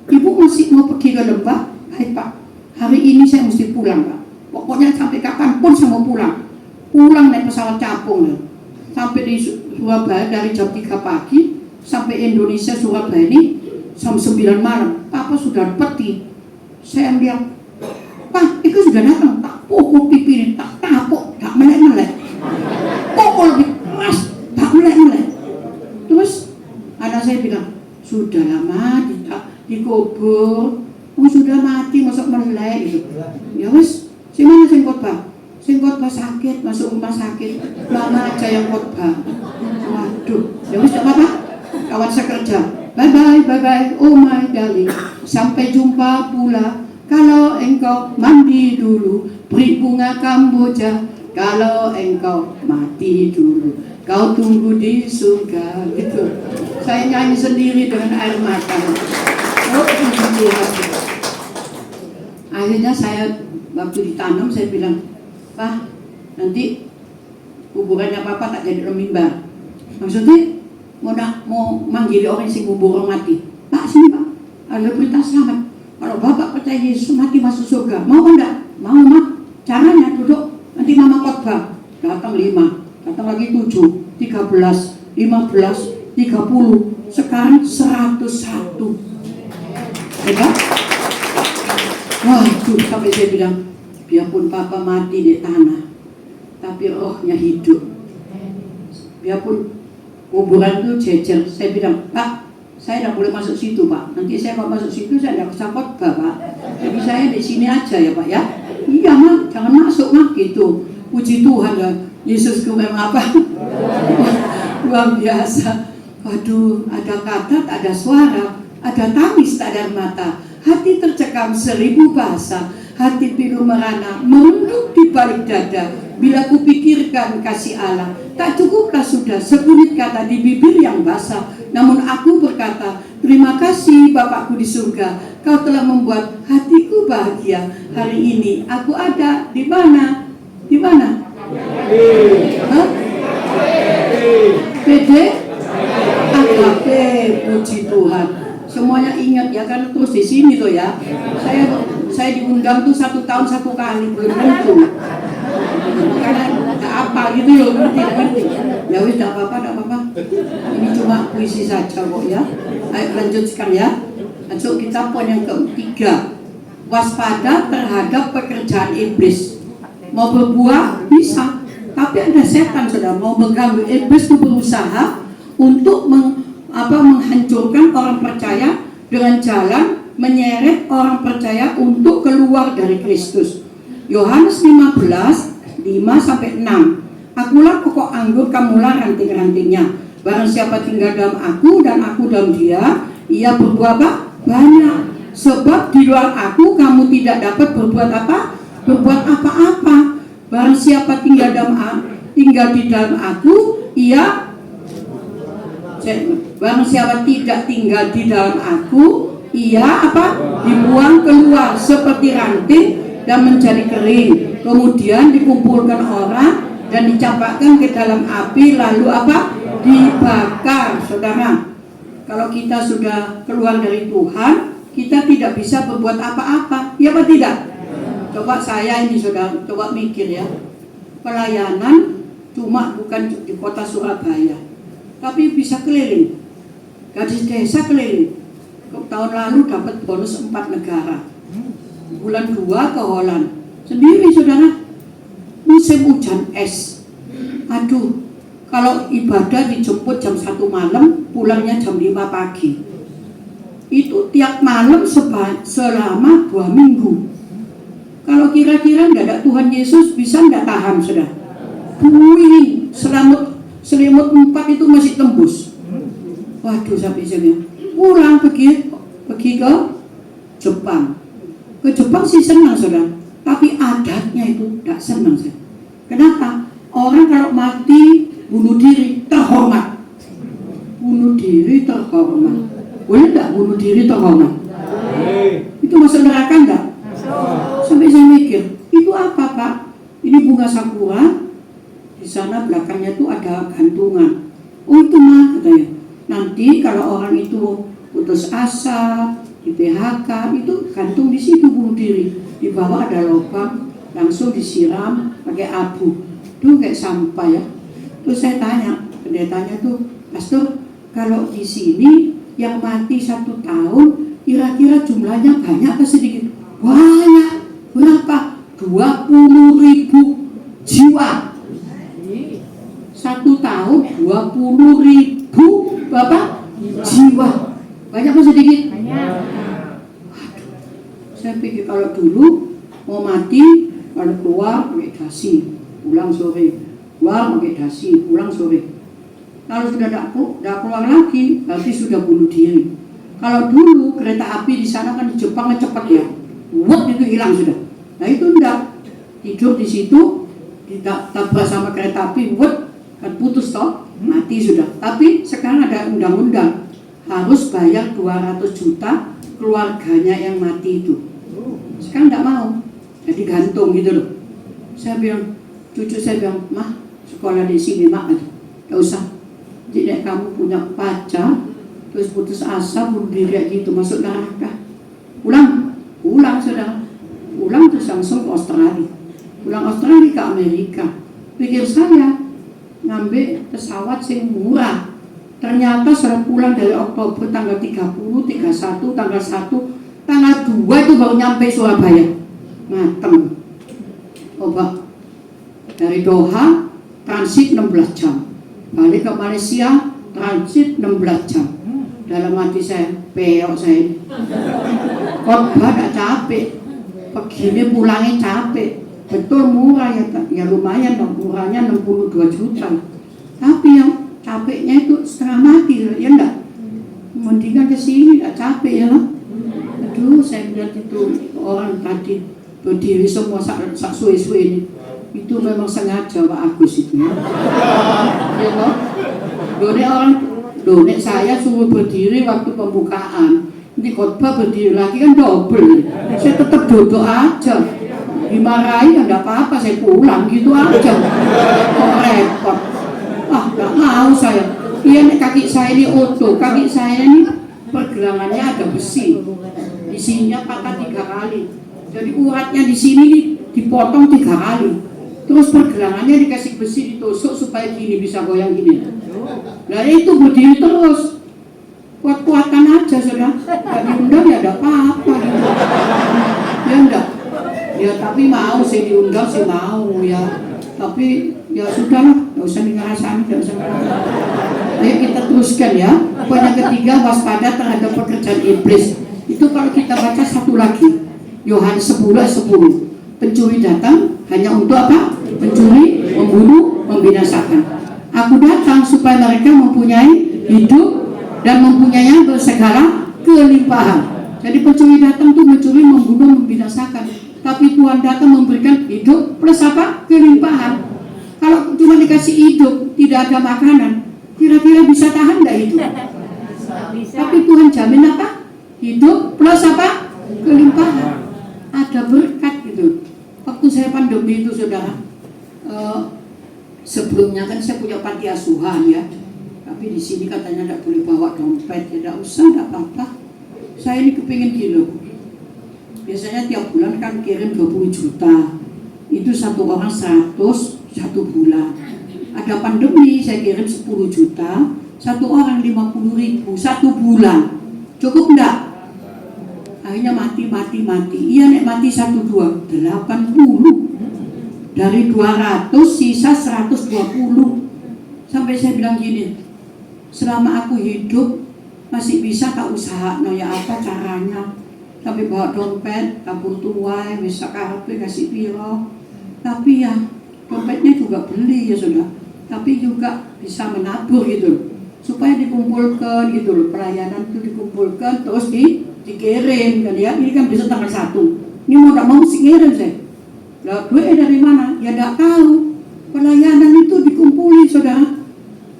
ibu masih mau pergi ke lembah? Hai Pak, hari ini saya mesti pulang Pak. Pokoknya sampai kapanpun saya mau pulang. Pulang naik pesawat capung ya. Sampai di Surabaya dari jam 3 pagi sampai Indonesia Surabaya ini jam 9 malam. Papa sudah peti. Saya bilang, Pak, itu sudah datang. Tak pukul pipi, tak tapuk, tak melek-melek. pukul lebih keras, tak mulai. Terus anak saya bilang, sudahlah Ma, dikubur, sudah mati masuk melek gitu. Ya wis, si mana sing khotbah? Sing khotbah sakit, masuk rumah sakit, mama aja yang khotbah. Waduh, ya wis tak apa-apa. Kawan sekerja, bye-bye, oh my darling. Sampai jumpa pula. Kalau engkau mandi dulu, beri bunga kamboja. Kalau engkau mati dulu, kau tunggu di surga. Gitu. Saya nyanyi sendiri dengan air mata. Oh, akhirnya saya waktu ditanam saya bilang, Pak, nanti kuburannya Papa tak jadi mimbar. Maksudnya mau manggil orang yang kubur orang mati. Pak, sini Pak, ada berita selamat. Kalau Bapak percaya Yesus mati masuk surga, mau enggak? Mau Mak. Caranya duduk, nanti Mama khotbah. Datang 5, datang lagi 7, 13, 15, 30, sekarang 101. Hebat? Wah, itu sampai saya bilang, biarpun Papa mati di tanah, tapi rohnya hidup. Biarpun kuburan itu jejer, saya bilang, Pak, saya tidak boleh masuk situ Pak. Nanti saya kalau masuk situ saya tidak bisa khotbah Pak. Jadi saya di sini aja ya Pak ya. Iya Mak, jangan masuk Mak gitu. Puji Tuhan ya, Yesusku memang apa? Luar biasa. Waduh, ada kata, tak ada suara, ada tangis, tak ada mata. Hati tercekam 1000 bahasa, hati pilu merana, merunduk di balik dada. Bila kupikirkan kasih Allah, tak cukuplah sudah sekunit kata di bibir yang basah. Namun aku berkata, terima kasih Bapakku di surga, kau telah membuat hatiku bahagia. Hari ini aku ada di mana? Di mana? Hah? PD? Agape, puji Tuhan. Semuanya ingat ya kan, terus di sini tuh ya. Saya diundang tuh 1 tahun 1 kali, belum tentu. Karena nggak apa gitu loh, ngerti. Ya wis, nggak apa-apa. Ini cuma puisi saja kok ya. Ayo lanjutkan ya. Masuk kita poin yang ketiga. Waspada terhadap pekerjaan iblis. Mau berbuah bisa, tapi ada setan sudah mau mengganggu. Iblis itu berusaha untuk menghancurkan orang percaya dengan jalan menyeret orang percaya untuk keluar dari Kristus. Yohanes 15 5-6. Akulah pokok anggur, kamulah ranting-rantingnya. Barang siapa tinggal dalam aku dan aku dalam dia, ia berbuah banyak. Sebab di luar aku kamu tidak dapat berbuat berbuat apa-apa. Barang siapa tinggal di dalam aku, barang siapa tidak tinggal di dalam aku, ia dibuang keluar seperti ranting dan menjadi kering. Kemudian dikumpulkan orang dan dicampakkan ke dalam api, lalu dibakar. Saudara, kalau kita sudah keluar dari Tuhan, kita tidak bisa berbuat apa-apa, ya apa tidak? Coba saya ini saudara, coba mikir ya. Pelayanan cuma bukan di kota Surabaya, tapi bisa keliling. Gadis desa keliling. Tahun lalu dapat bonus 4 negara. Bulan 2 ke Holland. Sendiri saudara, musim hujan es. Aduh, kalau ibadah dijemput jam 1 malam, pulangnya jam 5 pagi. Itu tiap malam selama 2 minggu. Kalau kira-kira tidak ada Tuhan Yesus, bisa tidak tahan sudah? Ini selimut 4 itu masih tembus. Waduh, sampai sini. Pulang pergi ke Jepang. Ke Jepang sih senang saudara, tapi adatnya itu tidak senang saya. Kenapa? Orang kalau mati bunuh diri terhormat. Bunuh diri terhormat. Boleh tidak bunuh diri terhormat? Itu masuk neraka enggak? Sampai saya mikir, itu apa Pak? Ini bunga sakura. Di sana belakangnya itu ada gantungan. Oh itu mah katanya. Nanti kalau orang itu putus asa, di PHK, itu gantung di situ bunuh diri. Di bawah ada lubang, langsung disiram pakai abu. Itu kayak sampah ya. Terus saya tanya, pendetanya tuh, Pastor, kalau di sini yang mati 1 tahun, kira-kira jumlahnya banyak atau sedikit? Banyak. Berapa? 20.000 jiwa. 1 20.000 apa? Jiwa. Banyak apa sedikit? Banyak. Saya pikir kalau dulu mau mati, kalau keluar pakai dasi, pulang sore, keluar pakai dasi, pulang sore. Kalau sudah tidak keluar lagi, berarti sudah bunuh diri. Kalau dulu kereta api di sana kan di Jepang cepat ya, buat itu hilang sudah. Nah itu enggak, tidur di situ, ditabrak sama kereta api, buat kan putus toh, mati sudah. Tapi sekarang ada undang-undang harus bayar 200 juta keluarganya yang mati itu. Sekarang tidak mau, jadi gantung gitu loh. Saya bilang, cucu saya bilang, mah sekolah di sini mak, gak usah. Jadi kamu punya pacar, terus putus asa, bunuh diri kayak gitu, masuk neraka. Pulang saudara, pulang terus langsung ke Australia. Pulang Australia ke Amerika. Pikir saya ngambil pesawat yang murah. Ternyata sudah pulang dari Oktober tanggal 30, 31, tanggal 1, tanggal 2 itu baru nyampe Surabaya. Mateng. Coba dari Doha transit 16 jam. Balik ke Malaysia transit 16 jam. Dalam hati saya, peok saya ini. Khotbah tak capek. Begini pulangnya capek. Betul murah ya lumayan dong, murahnya 62 juta. Tapi yang capeknya itu setengah mati, ya enggak? Mendingan ke sini enggak capek ya loh. Aduh, saya lihat itu orang tadi berdiri semua sak suwe-suwe ini. Itu memang sengaja Pak Agus itu ya. Ya loh. Donek saya suruh berdiri waktu pembukaan. Ini khotbah berdiri lagi kan double. Saya tetap duduk aja. Dimarahi ya enggak apa-apa, saya pulang gitu aja. Kok repot. Gak mau saya. Iya, kaki saya ini otot, kaki saya ini pergelangannya ada besi. Di sininya patah 3 kali. Jadi uratnya di sini dipotong 3 kali. Terus pergelangannya dikasih besi ditusuk supaya gini bisa goyang gini. Nah itu berdiri terus. Kuat-kuatan aja sudah. Gak diundang ya ada apa-apa gitu. Ya enggak. Ya tapi mau saya diundang sih mau ya. Tapi ya sudahlah, nggak usah ngerasain, nggak usah. Ayo kita teruskan ya. Poin yang ketiga, waspada terhadap pekerjaan iblis. Itu kalau kita baca satu lagi, Yohanes 10:10. Pencuri datang hanya untuk apa? Mencuri, membunuh, membinasakan. Aku datang supaya mereka mempunyai hidup dan mempunyainya bersegala kelimpahan. Jadi pencuri datang tuh mencuri, membunuh, membinasakan. Tapi Tuhan datang memberikan hidup plus apa? Kelimpahan. Kalau cuma dikasih hidup, tidak ada makanan, kira-kira bisa tahan nggak itu? Bisa. Tapi Tuhan jamin apa? Hidup plus apa? Kelimpahan. Ada berkat gitu. Waktu saya pandemi itu saudara, sebelumnya kan saya punya panti asuhan ya. Tapi di sini katanya tidak boleh bawa dompet, ya tidak usah, tidak apa-apa. Saya ini kepingin gini. Biasanya tiap bulan kan kirim 20 juta. Itu satu orang 100 satu bulan. Ada pandemi saya kirim 10 juta, satu orang 50.000 satu bulan. Cukup enggak? Akhirnya mati. Iya nek mati 1-2 80. Dari 200 sisa 120. Sampai saya bilang gini, selama aku hidup masih bisa tak usaha no ya apa caranya. Tapi bawa dompet, tabur tuai, bisa karepe kasih piro. Tapi ya dompetnya juga beli ya sudah. Tapi juga bisa menabur gitu, supaya dikumpulkan gitu loh. Pelayanan itu dikumpulkan terus dikirim kan ya. Ini kan bisa tanggal 1. Ini mau tak mau mesti ngirim saya. Lah duit dari mana? Ya tidak tahu. Pelayanan itu dikumpuli saudara.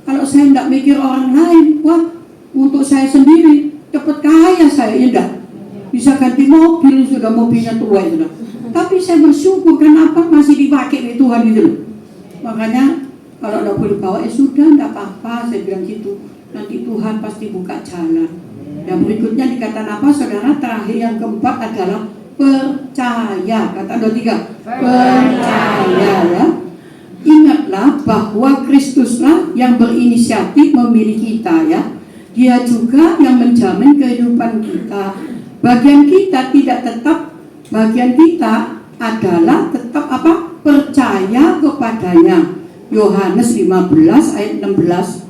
Kalau saya tidak mikir orang lain, wah untuk saya sendiri cepat kaya saya ya enggak. Bisa ganti mobil, sudah mobilnya tua itu. Tapi saya bersyukur kenapa masih dipakai oleh Tuhan gitu loh. Makanya kalau tidak boleh bawa sudah tidak apa-apa, saya bilang gitu. Nanti Tuhan pasti buka jalan. Yang berikutnya dikatakan apa saudara? Terakhir yang keempat adalah percaya. Kata 2, 3 percaya ya. Ingatlah bahwa Kristuslah yang berinisiatif memilih kita ya. Dia juga yang menjamin kehidupan kita. Bagian kita tidak tetap, bagian kita adalah tetap apa? Percaya kepadanya. Yohanes 15 ayat 16.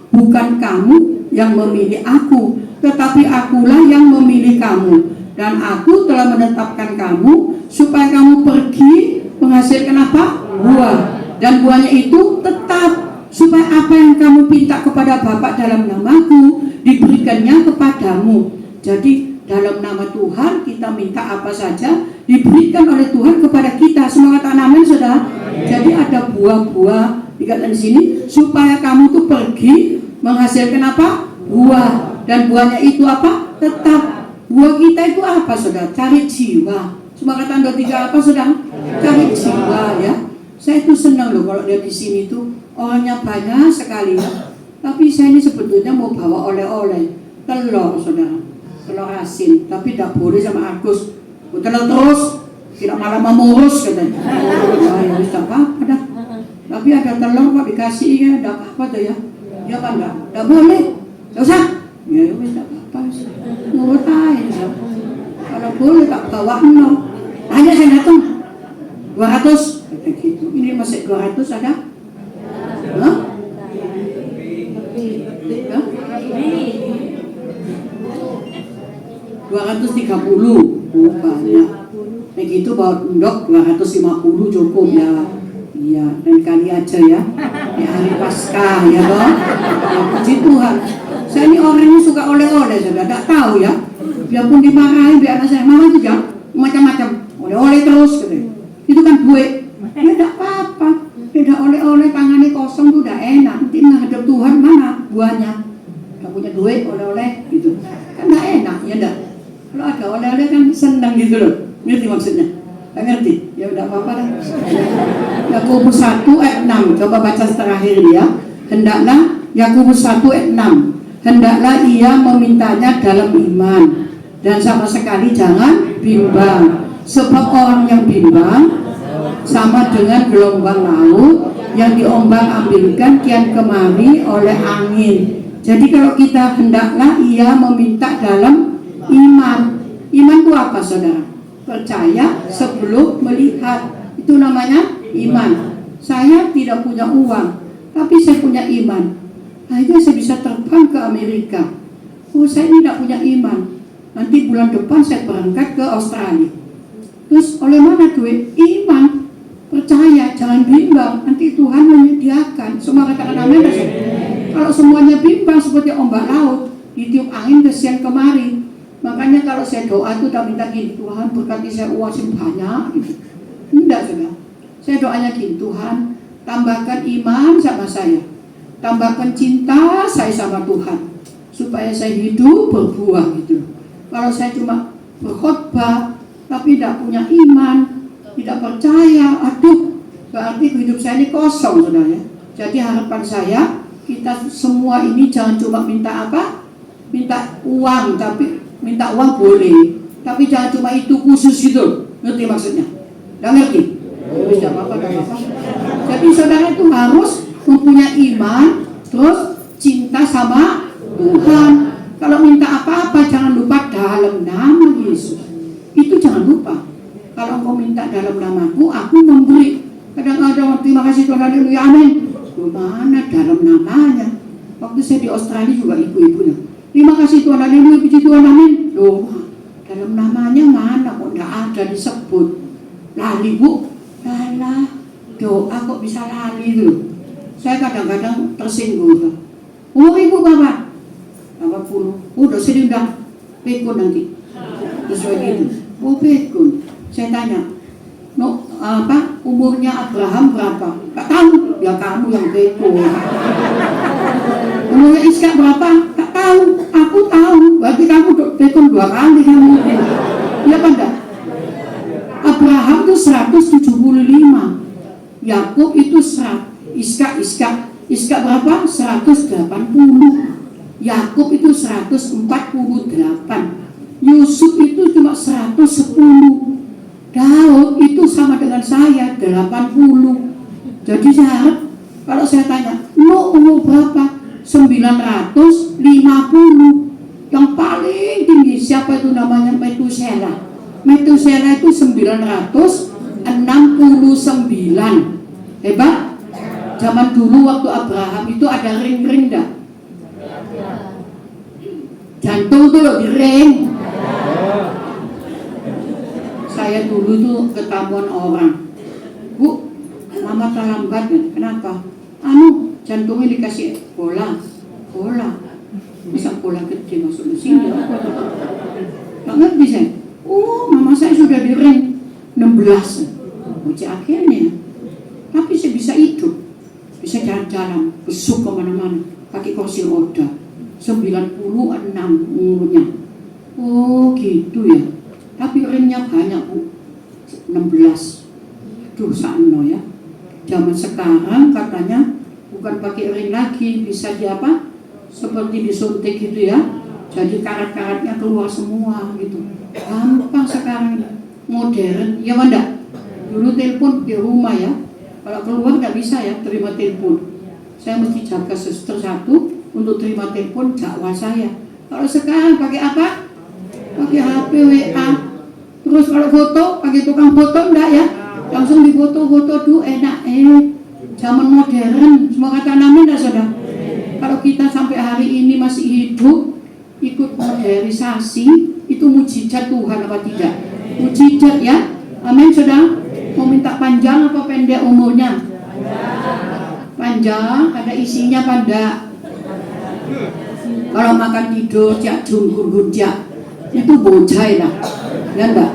bukan kamu yang memilih aku, tetapi akulah yang memilih kamu. Dan aku telah menetapkan kamu supaya kamu pergi menghasilkan apa? Buah. Dan buahnya itu tetap, supaya apa yang kamu minta kepada Bapa dalam namaku diberikannya kepadamu. Jadi dalam nama Tuhan kita minta apa saja diberikan oleh Tuhan kepada kita. Semua kata amin, saudara. Jadi ada buah-buah dikatakan di sini supaya kamu tuh pergi menghasilkan apa? Buah. Dan buahnya itu apa? Tetap. Buah kita itu apa, saudara? Cari jiwa. Semua kata Anda tiga apa, saudara? Cari jiwa, ya. Saya itu senang loh kalau dia di sini tuh orangnya banyak sekali, ya. Tapi saya ini sebetulnya mau bawa oleh-oleh telur, saudara. Telur asin, tapi tidak boleh sama Agus. Telur terus, tidak malah memurus katanya. Ya bisa apa-apa dah. Tapi ada telur kok dikasih ya, tidak apa-apa tuh ya. Ya kan enggak? Tidak boleh. Tidak usah. Ya tidak apa-apa. Nurut aja. Kalau boleh tak bawa no. Hanya saya datang 200 kata gitu. Ini masih 200 ada? Hah? Ya? 230 banyak. Kayak gitu bawa endok 250 cukup ya. Iya, dan kali aja ya. Ya hari Paskah ya toh. Ya puji Tuhan. Saya ini orangnya suka oleh-oleh, sudah tidak tahu ya. Biarpun dimarahin biar anak saya, mama itu jangan macam-macam oleh-oleh terus gitu. Itu kan duit. Ya tidak apa-apa. Tidak oleh-oleh tangannya kosong tuh udah enak. Nanti menghadap Tuhan mana buahnya? Tidak punya duit oleh-oleh gitu. Kan tidak enak ya enggak. Kalau ada oleh-oleh kan senang gitu loh. Ngerti maksudnya? Nggak ngerti? Ya udah apa-apa dah. Yakobus 1 ayat 6. Coba baca terakhir dia. Hendaklah Yakobus 1 ayat 6. Hendaklah ia memintanya dalam iman dan sama sekali jangan bimbang. Sebab orang yang bimbang sama dengan gelombang laut yang diombang-ambingkan kian kemari oleh angin. Jadi kalau kita hendaklah ia meminta dalam iman. Iman itu apa, saudara? Percaya sebelum melihat. Itu namanya iman. Saya tidak punya uang, tapi saya punya iman. Akhirnya saya bisa terbang ke Amerika. Oh, saya ini tidak punya iman. Nanti bulan depan saya berangkat ke Australia. Terus oleh mana duit? Iman. Percaya, jangan bimbang. Nanti Tuhan menyediakan. Semua katakan amin. Kalau semuanya bimbang seperti ombak laut, ditiup angin kesian kemari. Makanya kalau saya doa itu tak minta gini, Tuhan berkati saya uang yang banyak gitu. Tidak, saudara. Saya doanya gini, Tuhan tambahkan iman sama saya, tambahkan cinta saya sama Tuhan, supaya saya hidup berbuah gitu. Kalau saya cuma berkhotbah tapi tidak punya iman, tidak percaya, aduh, berarti hidup saya ini kosong, saudara ya. Jadi harapan saya, kita semua ini jangan cuma minta apa? Minta uang, tapi minta uang boleh, tapi jangan cuma itu khusus gitu. Ngerti maksudnya? Nggak ngerti? Bisa apa-apa. Jadi saudara itu harus mempunyai iman, terus cinta sama Tuhan. Kalau minta apa-apa jangan lupa dalam nama Yesus. Itu jangan lupa. Kalau engkau minta dalam namaku, aku memberi. Kadang-kadang terima kasih Tuhan, haleluya, amin. Mana dalam namanya? Waktu saya di Australia juga ibu-ibunya. Terima kasih Tuhan, haleluya, puji Tuhan, amin. Loh, dalam namanya mana kok tidak ada disebut? Lali bu, alah, doa kok bisa lali tuh? Saya kadang-kadang tersinggung. Oh ibu bapak, 80, udah sini udah pikun nanti. Terus begitu, oh pikun. Saya tanya, no, apa umurnya Abraham berapa? Gak tahu, ya kamu yang pikun. Umurnya Ishak berapa? Gak tahu, aku tahu. Berarti kamu pikun 2 kali kamu. Iya kan enggak? Abraham itu 175, Yakub itu 100, Ishak berapa? 180, Yakub itu 148, Yusuf itu cuma 110, Daud itu sama dengan saya 80. Jadi saya harap kalau saya tanya, lo umur berapa? 950. Yang paling tinggi siapa itu namanya? Metusela. Metusela itu 969. Hebat. Zaman dulu waktu Abraham itu ada ring-ring dah. jantung tuh loh direm. Saya dulu tuh ketahuan orang, Bu, mama terlambat ya, kenapa? Jantungnya dikasih bola, bisa bola gede masuk di sini. Gak ngerti saya. Mama saya sudah direm 16. Uji akhirnya, tapi saya bisa hidup, bisa jalan-jalan, besuk kemana-mana, pakai kursi roda, 96 umurnya. Oh gitu ya, tapi remnya banyak Bu, 16. Aduh sakno ya. Zaman sekarang katanya bukan pakai rem lagi, bisa di apa? Seperti disuntik gitu ya. Jadi karat-karatnya keluar semua gitu. Gampang sekarang, modern, ya Wanda? Dulu telepon di rumah ya, kalau keluar nggak bisa ya terima telepon. Saya mesti jaga suster satu untuk terima telepon dakwah saya. Kalau sekarang pakai apa? Pakai HP WA. Terus kalau foto pakai tukang foto enggak ya? Langsung difoto-foto dulu enak. Zaman modern, semua kata amin enggak saudara? Kalau kita sampai hari ini masih hidup ikut modernisasi, itu mujizat Tuhan apa tidak? Mujizat ya. Amin saudara. Mau minta panjang apa pendek umurnya? Panjang, ada isinya pada. Kalau makan tidur, jak jungkur jak, itu bocai lah, ya enggak?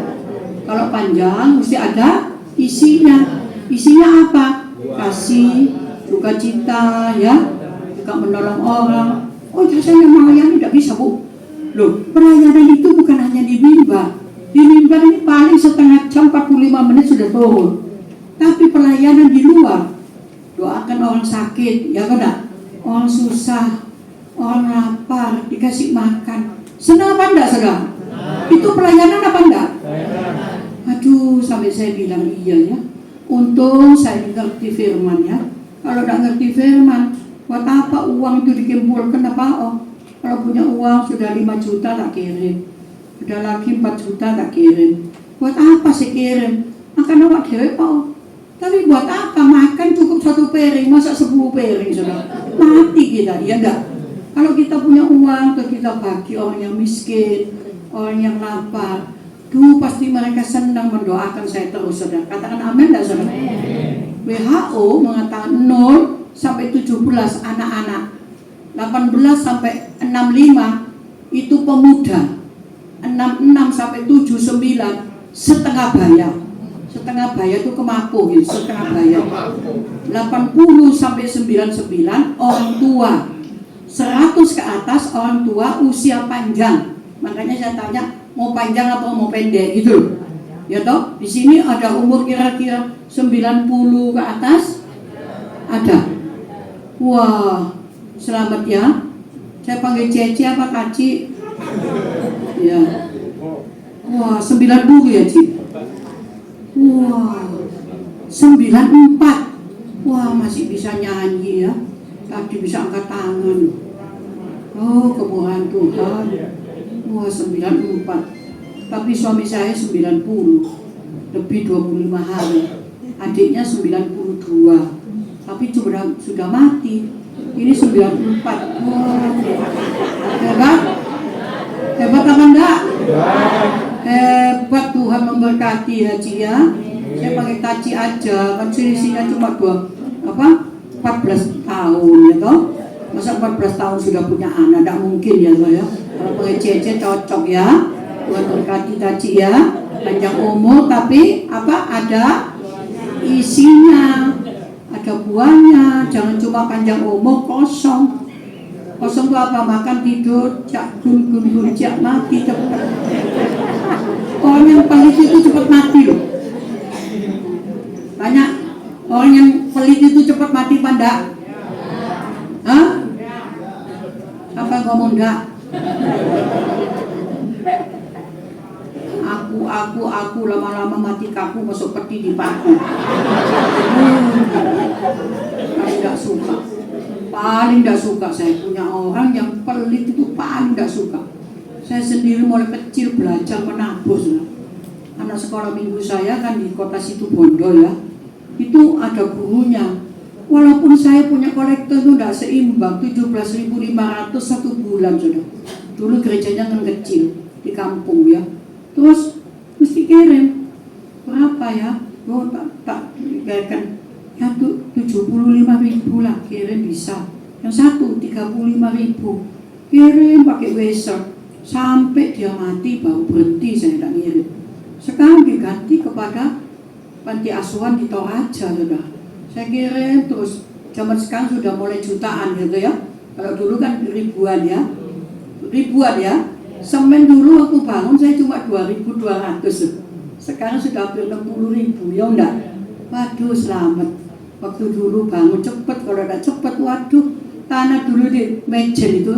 Kalau panjang mesti ada isinya. Isinya apa? Kasih, sukacita, ya, juga menolong orang. Oh, saya melayani tidak bisa Bu. Loh, pelayanan itu bukan hanya di mimbar. Di mimbar ini paling setengah jam 45 menit sudah turun. Tapi pelayanan di luar, doakan orang sakit, ya kan? Orang susah, orang lapar, dikasih makan. Senang apa enggak saudara? Itu pelayanan apa enggak? Aduh, sampai saya bilang iya ya. Untung saya ngerti firman ya. Kalau enggak ngerti firman, buat apa uang itu dikumpulkan apa? Kalau punya uang sudah 5 juta tak kirim. Udah lagi 4 juta tak kirim. Buat apa sih kirim? Makan awak dewe Pak. Tapi buat apa? Makan cukup 1 piring, masa 10 piring saudara? Mati kita, ya enggak? Kalau kita punya uang, terus kita bagi orang yang miskin, orang yang lapar, pasti mereka senang mendoakan saya terus saudara. Katakan amin enggak saudara? WHO mengatakan 0 sampai 17 anak-anak, 18 sampai 65 itu pemuda, 66 sampai 79 setengah bayar. Setengah bayar itu kemapuh gitu, setengah bayar. 80 sampai 99 orang tua. 100 ke atas orang tua usia panjang. Makanya saya tanya mau panjang apa mau pendek gitu. Ya toh, di sini ada umur kira-kira 90 ke atas. Ada. Wah, selamat ya. Saya panggil Cece apa Kaci? Ya. Wah, 90 ya, Ci. Wah, 94. Wah, masih bisa nyanyi ya. Tadi bisa angkat tangan. Oh, kemurahan Tuhan. Wah, 94. Tapi suami saya 90. Lebih 25 hari. Adiknya 92. Tapi sudah mati. Ini 94. Wah, hebat. Hebat apa enggak? Hebat, Tuhan memberkati ya Ci ya. Saya pakai taci aja, kan selisihnya cuma 14 tahun ya toh. Masa 14 tahun sudah punya anak, tidak mungkin ya toh ya. Kalau pakai Cece cocok ya. Tuhan berkati taci ya. Panjang umur tapi apa? Ada isinya, ada buahnya. Jangan cuma panjang umur kosong. Kosong itu apa? Makan tidur, jak gun jak mati cepat. Orang yang pelit itu cepat mati loh. Banyak orang yang pelit itu cepat mati pada. Hah? Apa ngomong enggak? Aku lama-lama mati kaku masuk peti di paku. Enggak suka. Paling tidak suka saya punya orang yang pelit itu paling tidak suka. Saya sendiri mulai kecil belajar menabus. Anak sekolah minggu saya kan di kota Situbondo ya. Itu ada gurunya. Walaupun saya punya kolektor itu tidak seimbang, 17.500 satu bulan sudah. Dulu gerejanya kan kecil di kampung ya. Terus mesti kirim berapa ya? Oh tak kan ya 75.000 lah kirim bisa. Yang satu 35.000 kirim pakai weser sampai dia mati baru berhenti saya tidak ngirim. Sekarang diganti kepada panti asuhan di Toraja sudah. Saya kirim terus. Zaman sekarang sudah mulai jutaan gitu ya. Kalau dulu kan ribuan ya. Semen dulu waktu bangun saya cuma 2.200. Sekarang sudah hampir 60.000 ya enggak? Waduh selamat. Waktu dulu bangun cepet, kalau tidak cepet waduh tanah dulu di Mejen itu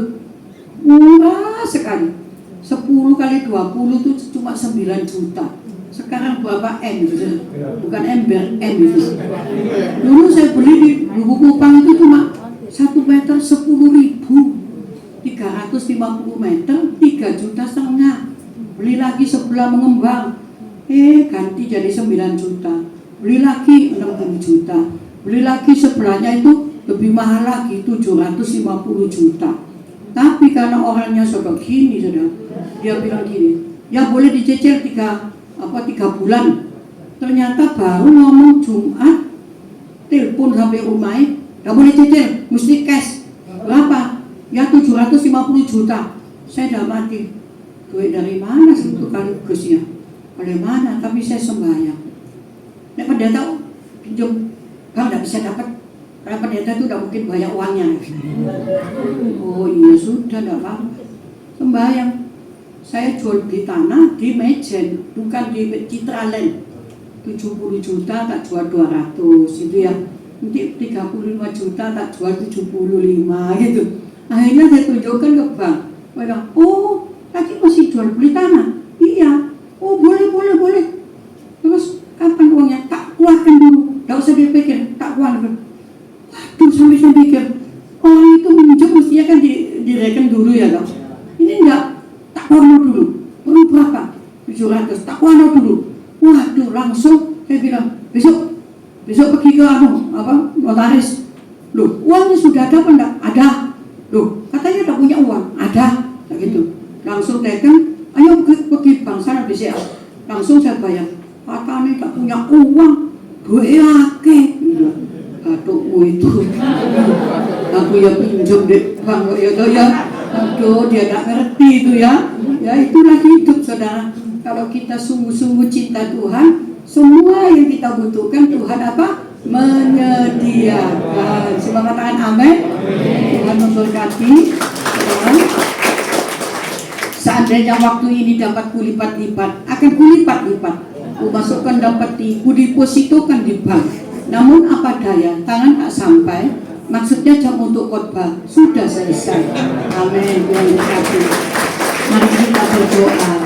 murah sekali. 10 kali 20 itu cuma 9 juta. Sekarang berapa M gitu? Bukan ember, M itu. Dulu saya beli di Lubuk Kupang itu cuma 1 meter 10.000. 350 meter 3,5 juta. Beli lagi sebelah mengembang, ganti jadi 9 juta. Beli lagi 60 juta. Beli lagi sebelahnya itu lebih mahal lagi 750 juta. Tapi karena orangnya sudah gini sudah, dia bilang gini, ya boleh dicicil 3 bulan. Ternyata baru ngomong Jumat, telepon sampai rumah, gak boleh cicil, mesti cash. Berapa? Ya 750 juta. Saya udah mati. Duit dari mana sih itu sekaligus ya? Dari mana? Tapi saya sembahyang. Nek pendeta pinjam, bang gak bisa dapat. Karena pendeta itu udah mungkin banyak uangnya. Oh iya sudah, gak apa-apa. Sembahyang. Saya jual beli tanah di Mejen, bukan di Citraland. 70 juta tak jual 200 itu ya. Nanti 35 juta tak jual 75 gitu. Akhirnya saya tunjukkan ke bank. Mereka, oh lagi masih jual beli tanah? Iya. Oh boleh. Terus kapan uangnya? Tak keluarkan dulu. Gak usah dipikir, tak keluarkan. Waduh sampai saya pikir, orang itu minjem mestinya kan direken dulu ya dong. Ini enggak. Tak warna dulu, berapa? 700, tak warna dulu. Waduh, langsung saya bilang, besok pergi ke notaris. Loh, uangnya sudah ada apa enggak? Ada. Loh, katanya tak punya uang. Ada, kayak gitu. Langsung teken, ayo pergi bank sana BCA. Langsung saya bayar. Katanya tak punya uang, duit akeh. Aduh, itu. Aku ya pinjam deh bank ya. Aduh, dia tak ngerti itu ya. Ya itulah hidup saudara. Kalau kita sungguh-sungguh cinta Tuhan, semua yang kita butuhkan Tuhan apa? Menyediakan. Semua katakan amin. Tuhan memberkati. Seandainya waktu ini dapat kulipat-lipat, akan kulipat-lipat. Kumasukkan dapat kudepositokan di bank. Namun apa daya, tangan tak sampai. Maksudnya jam untuk khotbah sudah selesai. Amin. Tuhan memberkati. Mari kita berdoa.